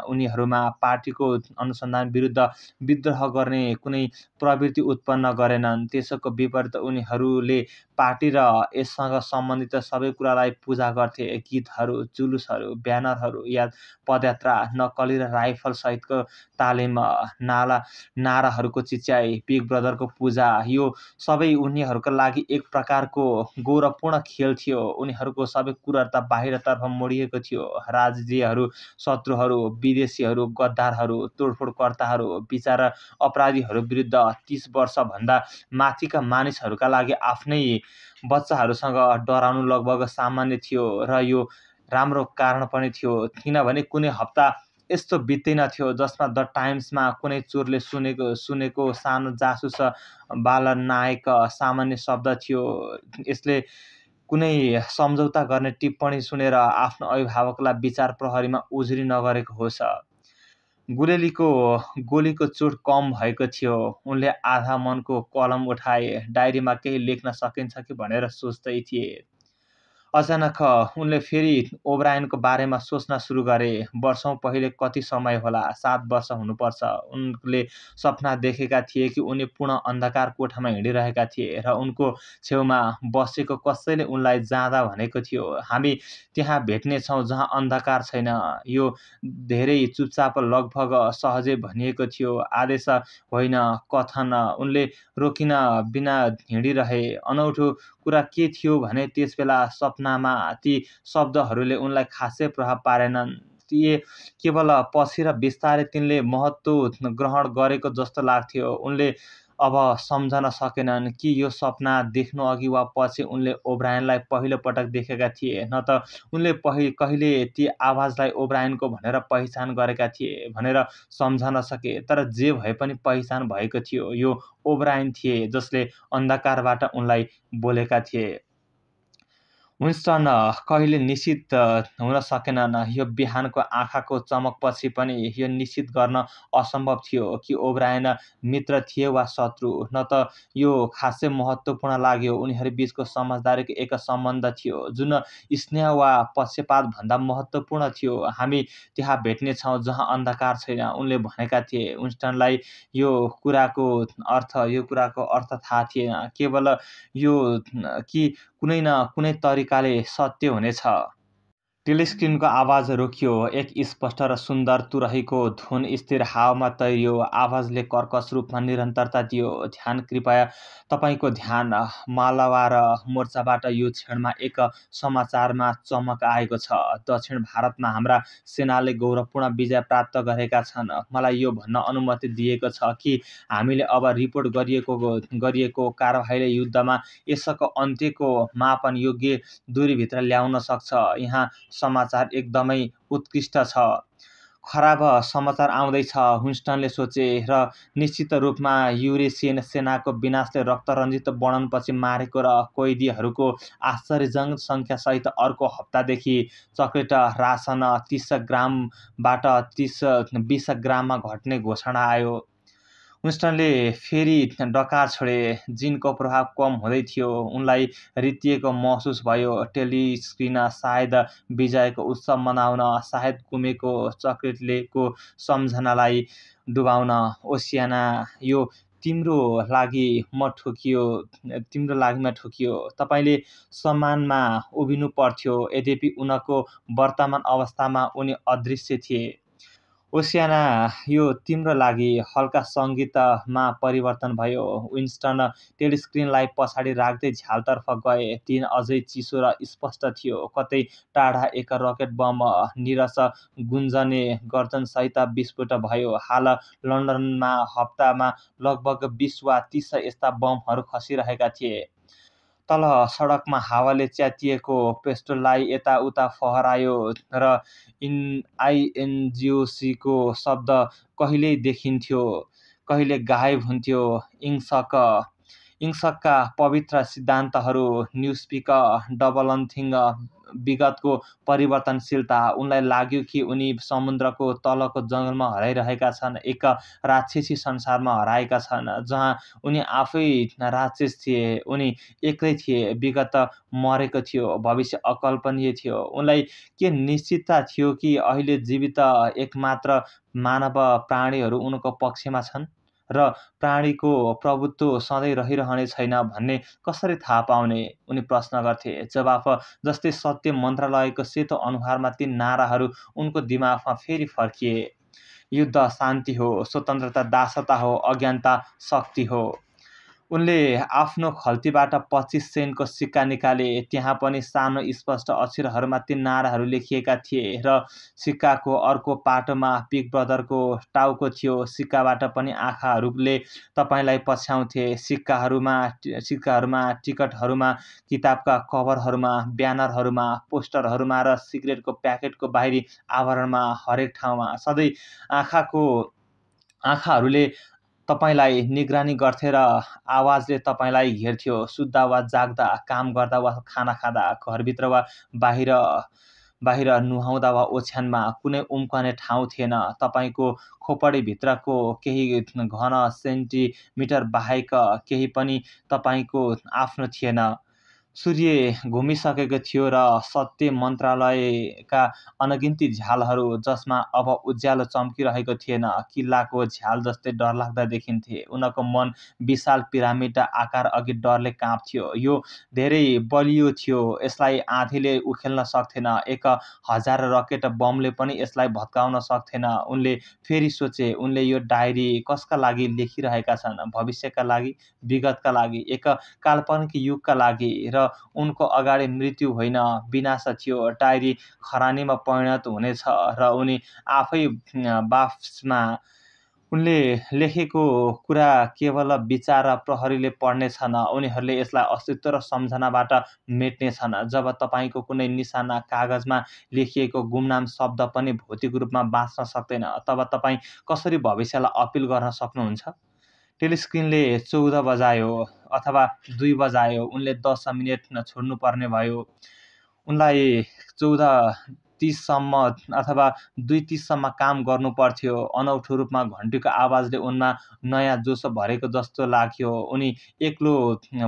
उनीहरूमा पार्टीको अनुसन्धान विरुद्ध विद्रोह गर्ने कुनै प्रवृत्ति उत्पन्न गरेनन्। त्यसको विपरीत उनीहरूले पार्टी र यससँग सम्बन्धित सबै कुरालाई पूजा गर्थे। गीतहरू, जुलुसहरू, ब्यानरहरू, पदयात्रा, नक्कली र राइफल सहितको तालिम, नाराहरूको चिच्याइ, बिग ब्रदरको पूजा, यो सबै उनीहरूका लागि एक प्रकारको गौरवपूर्ण खेल थियो। उनीहरूको सबै क्रूरता बाहिरतर्फ मोडिएको थियो। राज्यहरू, शत्रुहरू, विदेशीहरू, गद्दारहरू, तोडफोडकर्ताहरू, विचार अपराधीहरू विरुद्ध 30 वर्षभन्दा माथिका मानिसहरूका लागि आफ्नै बच्चाहरूसँग डराउनु लगभग सामान्य थियो। र यो राम्रो कारण पनि थियो, किनभने कुनै हप्ता यस्तो बित्दैन थियो जसमा द टाइम्समा कुनै चोरले सुनेको सानो जासुस बालनायक सामान्य शब्द थियो। यसले कुनै सम्झौता गर्ने टिप्पणी सुनेर आफ्नो अभिभावकलाई विचार प्रहरीमा उजुरी नगरेको होस्। गोलीको चोट कम भएको थियो। उनले आधा मनको कलम उठाए। डायरीमा केही लेख्न सकिन्छ कि भनेर सोच्दै थिए। अचानक उनले फेरि ओब्रायनको बारेमा सोच्न सुरु गरे। वर्षौं पहिले कति समय होला, 7 वर्ष हुनुपर्छ। उनले सपना देखेका थिए कि उनी पूर्ण अन्धकार कोठामा हिँडिरहेका थिए र उनको छेउमा बसेको कसैले उनलाई जाँदा भनेको थियो, हामी त्यहाँ भेट्नेछौँ जहाँ अन्धकार छैन। यो धेरै चुपचाप, लगभग सहजै भनिएको थियो, आदेश होइन, कथन। उनले रोकिन बिना हिँडिरहे। अनौठो कुरा के थियो भने त्यसबेला सपनामा ती शब्दहरूले उनलाई खासै प्रभाव पारेनन्। ती केवल पछि र बिस्तारै तिनले महत्त्व ग्रहण गरेको जस्तो लाग्थ्यो। उनले अब सम्झन सकेनन् कि यो सपना देख्नु अघि वा पछि उनले ओब्रायनलाई पहिलो पटक देखेका थिए, न त उनले कहिले ती आवाजलाई ओब्रायनको भनेर पहिचान गरेका थिए भनेर सम्झन सके। तर जे भए पनि पहिचान भएको थियो, यो ओब्रायन थिए जसले अन्धकारबाट उनलाई बोलेका थिए। विन्स्टन कहिले निश्चित हुन सकेनन्। यो बिहानको आँखाको चमकपछि पनि यो निश्चित गर्न असम्भव थियो कि ओब्रायन मित्र थिए वा शत्रु। न त यो खासै महत्त्वपूर्ण लाग्यो। उनीहरू बिचको समझदारीको एक सम्बन्ध थियो जुन स्नेह वा पक्षपातभन्दा महत्त्वपूर्ण थियो। हामी त्यहाँ भेट्नेछौँ जहाँ अन्धकार छैन, उनले भनेका थिए। विन्स्टनलाई यो कुराको अर्थ थाहा थिएन, केवल यो कि कुनै न कुनै तरिकाले सत्य हुनेछ। टेलिस्क्रिनको आवाज रोकियो। एक स्पष्ट र सुन्दर तुरहीको धुन स्थिर हावामा तैरियो। आवाजले कर्कश रूपमा निरन्तरता दियो। ध्यान, कृपया तपाईँको ध्यान। मालवार मोर्चाबाट यो क्षणमा एक समाचारमा चमक आएको छ। दक्षिण भारतमा हाम्रा सेनाले गौरवपूर्ण विजय प्राप्त गरेका छन्। मलाई यो भन्न अनुमति दिएको छ कि हामीले अब रिपोर्ट गरिएको कारबाहीले युद्धमा यसको अन्त्यको मापन योग्य दूरीभित्र ल्याउन सक्छ। यहाँ समाचार एकदमै उत्कृष्ट छ। खराब समाचार आउँदैछ, विन्स्टनले सोचे, र निश्चित रूपमा युरेसियन सेनाको विनाशले रक्तरञ्जित वर्णनपछि मारेको र कैदीहरूको आश्चर्यजनक सङ्ख्यासहित अर्को हप्तादेखि चक्लेट रासन 30 ग्रामबाट 20 ग्राममा घट्ने घोषणा आयो। विन्स्टनले फेरि डकार छोडे। जिनको प्रभाव कम हुँदै थियो। उनलाई रित्तिएको महसुस भयो। टेलिस्क्रिन सायद विजयको उत्सव मनाउन, सायद गुमेको चक्लेटको सम्झनालाई डुबाउन। ओसियाना, यो तिम्रो लागि म ठोकियो। तपाईँले सम्मानमा उभिनु पर्थ्यो। यद्यपि उनको वर्तमान अवस्थामा उनी अदृश्य थिए। ओसियाना, यो तिम्रो लागि। हल्का सङ्गीतमा परिवर्तन भयो। विन्स्टन टेलिस्क्रिनलाई पछाडि राख्दै झ्यालतर्फ गए। दिन अझै चिसो र स्पष्ट थियो। कतै टाढा एक रकेट बम नीरस गुन्जने गर्जनसहित विस्फोट भयो। हाल लन्डनमा हप्तामा लगभग 20 वा 30 यस्ता बमहरू खसिरहेका थिए। तल सडकमा हावाले च्यातिएको पेस्टोललाई यताउता फहरायो र आइएनजिओसीको शब्द कहिल्यै देखिन्थ्यो, कहिले गायब हुन्थ्यो। इङ्सकका पवित्र सिद्धान्तहरू, न्युस्पिक, डबल नथिङ, विगतको परिवर्तनशीलता। उनलाई लाग्यो कि उनी समुद्रको तलको जङ्गलमा हराइरहेका छन्, एक राक्षसी संसारमा हराएका छन् जहाँ उनी आफै राक्षस थिए। उनी एक्लै थिए। विगत मरेको थियो, भविष्य अकल्पनीय थियो। उनलाई के निश्चितता थियो कि अहिले जीवित एकमात्र मानव प्राणीहरू उनको पक्षमा छन् र प्राणीको प्रभुत्व सधैँ रहिरहने छैन भन्ने कसरी थाहा पाउने? उनी प्रश्न गर्थे। जवाफ जस्तै सत्य मन्त्रालयको सेतो अनुहारमा ती नाराहरू उनको दिमागमा फेरि फर्किए। युद्ध शान्ति हो, स्वतन्त्रता दासता हो, अज्ञानता शक्ति हो। उनले आफ्नो खल्तीबाट 25 सेन्टको सिक्का निकाले। त्यहाँ पनि सानो स्पष्ट अक्षरहरूमा ती नाराहरू लेखिएका थिए र सिक्काको अर्को पाटोमा बिग ब्रदरको टाउको थियो। सिक्काबाट पनि आँखाहरूले तपाईँलाई पछ्याउँथे। सिक्काहरूमा, टिकटहरूमा, किताबका कभरहरूमा, ब्यानरहरूमा, पोस्टरहरूमा र सिगरेटको प्याकेटको बाहिरी आवरणमा, हरेक ठाउँमा। सधैँ आँखाहरूले तपाईँलाई निगरानी गर्थे र आवाजले तपाईँलाई हेर्थ्यो। सुत्दा वा जाग्दा, काम गर्दा वा खाना खाँदा, घरभित्र वा बाहिर नुहाउँदा वा ओछ्यानमा। कुनै उम्कने ठाउँ थिएन। तपाईँको खोपडीभित्रको केही घन सेन्टिमिटर बाहेक केही पनि तपाईँको आफ्नो थिएन। सूर्य घुमिसकेको थियो र सत्य मन्त्रालयका अनगिन्ती झ्यालहरू, जसमा अब उज्यालो चम्किरहेको थिएन, किल्लाको झ्याल जस्तै डरलाग्दा देखिन्थे। उनको मन विशाल पिरामिड आकार अघि डरले काँप्थ्यो। यो धेरै बलियो थियो। यसलाई आँधीले उखेल्न सक्थेन। 1000 रकेट बमले पनि यसलाई भत्काउन सक्थेन। उनले फेरि सोचे, उनले यो डायरी कसका लागि लेखिरहेका छन्? भविष्यका लागि, विगतका लागि, एक काल्पनिक युगका लागि। र उनको अगाडि मृत्यु होइन, विनाश थियो। डायरी खरानीमा परिणत हुनेछ र उनी आफै बाफ्समा उनले लेखेको कुरा केवल विचार र प्रहरीले पढ्नेछन्, उनीहरूले यसलाई अस्तित्व र सम्झनाबाट मेट्नेछन्। जब तपाईँको कुनै निशाना कागजमा लेखिएको गुमनाम शब्द पनि भौतिक रूपमा बाँच्न सक्दैन, तब तपाईँ कसरी भविष्यलाई अपिल गर्न सक्नुहुन्छ? टेलिस्क्रिनले 14 बजायो अथवा 2 बजायो, उनले 10 मिनेट छोड्नुपर्ने भयो। उनलाई 14:30 सम्म अथवा 2:30 सम्म काम गर्नुपर्थ्यो। अनौठो रूपमा घन्टीको आवाजले उनमा नयाँ जोस भरेको जस्तो लाग्यो। उनी एक्लो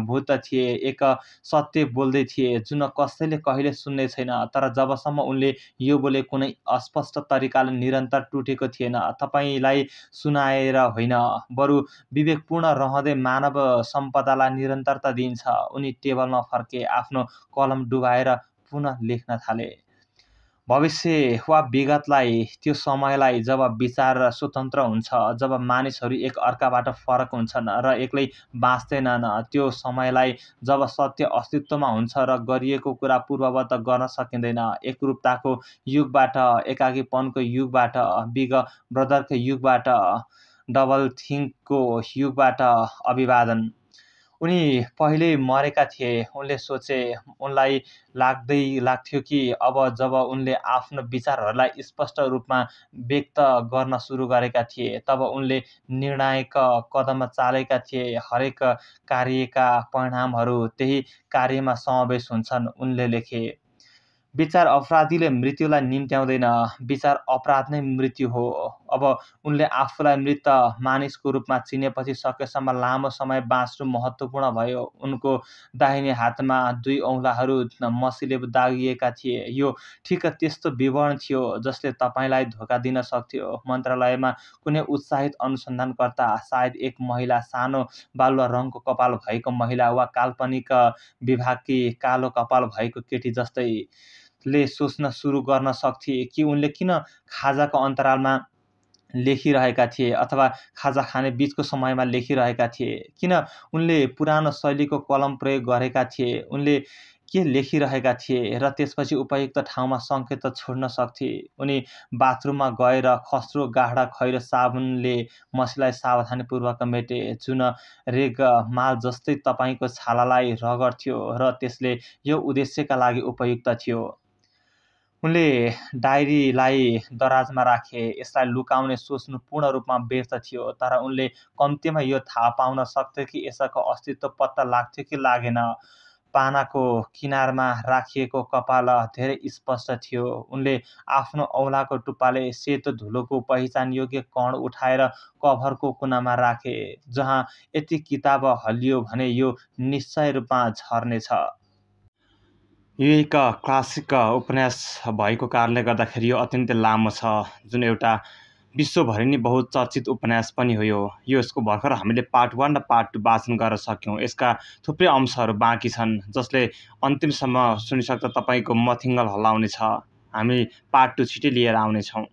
भूत थिए, एक सत्य बोल्दै थिए जुन कसैले कहिले सुन्ने छैन। तर जबसम्म उनले यो बोले कुनै अस्पष्ट तरिकाले निरन्तर टुटेको थिएन, तपाईँलाई सुनाएर होइन, बरु विवेकपूर्ण रहँदै मानव सम्पदालाई निरन्तरता दिन्छ। उनी टेबलमा फर्के, आफ्नो कलम डुबाएर पुनः लेख्न थाले। भविष्य वा विगतलाई, त्यो समयलाई जब विचार स्वतन्त्र हुन्छ, जब मानिसहरू एक अर्काबाट फरक हुन्छन् र एक्लै बाँच्दैनन्, त्यो समयलाई जब सत्य अस्तित्वमा हुन्छ र गरिएको कुरा पूर्ववत गर्न सकिँदैन। एकरूपताको युगबाट, एकाकीपनको युगबाट, बिग ब्रदरको युगबाट, डबल थिङ्कको युगबाट अभिवादन। उनी पहिल्यै मरेका थिए, उनले सोचे। उनलाई लाग्थ्यो कि अब जब उनले आफ्नो विचारहरूलाई स्पष्ट रूपमा व्यक्त गर्न सुरु गरेका थिए, तब उनले निर्णायक कदम चालेका थिए। हरेक कार्यका परिणामहरू त्यही कार्यमा समावेश हुन्छन्, उनले लेखे। विचार अपराधीले मृत्युलाई निम्त्याउँदैन, विचार अपराध नै मृत्यु हो। अब उनले आफूलाई मृत मानिसको रूपमा चिनेपछि सकेसम्म लामो समय बाँच्नु महत्त्वपूर्ण भयो। उनको दाहिने हातमा 2 औँलाहरू मसीले दागिएका थिए। यो ठिक त्यस्तो विवरण थियो जसले तपाईँलाई धोका दिन सक्थ्यो। मन्त्रालयमा कुनै उत्साहित अनुसन्धानकर्ता, सायद एक महिला, सानो बालुवा रङको कपाल भएको महिला वा काल्पनिक विभागकी कालो कपाल भएको केटी जस्तै ले सोच्न सुरु गर्न सक्थे कि उनले किन खाजाको अन्तरालमा लेखिरहेका थिए अथवा खाजा खाने बीचको समयमा लेखिरहेका थिए। किन उनले पुरानो शैलीको कलम प्रयोग गरेका थिए। उनले के लेखिरहेका थिए र त्यसपछि उपयुक्त ठाउँमा सङ्केत छोड्न सक्थे। उनी बाथरुममा गएर खस्रो गाढा खैरो साबुनले मसीलाई सावधानीपूर्वक मेटे, जुन रेग माल जस्तै तपाईँको छालालाई रगड्थ्यो र त्यसले यो उद्देश्यका लागि उपयुक्त थियो। उनले डायरीलाई दराजमा राखे। यसलाई लुकाउने सोच्नु पूर्ण रूपमा व्यर्थ थियो, तर उनले कम्तीमा यो थाहा पाउन सक्थे कि यसको अस्तित्व पत्ता लाग्थ्यो कि लागेन। पानाको किनारमा राखिएको कपाल धेरै स्पष्ट थियो। उनले आफ्नो औँलाको टुप्पाले सेतो धुलोको पहिचानयोग्य कण उठाएर कभरको कुनामा राखे। जहाँ यति किताब हल्लियो भने यो निश्चय रूपमा झर्नेछ। यो एक क्लासिक उपन्यास भएको कारणले गर्दाखेरि यो अत्यन्तै लामो छ, जुन एउटा विश्वभरि नै बहुत चर्चित उपन्यास पनि हो। यसको भर्खर हामीले पार्ट 1 र पार्ट 2 वाचन गर्न सक्यौँ। यसका थुप्रै अंशहरू बाँकी छन् जसले अन्तिमसम्म सुनिसक्दा तपाईँको मथिङ्गल हल्लाउनेछ। हामी पार्ट 2 छिटै लिएर आउनेछौँ।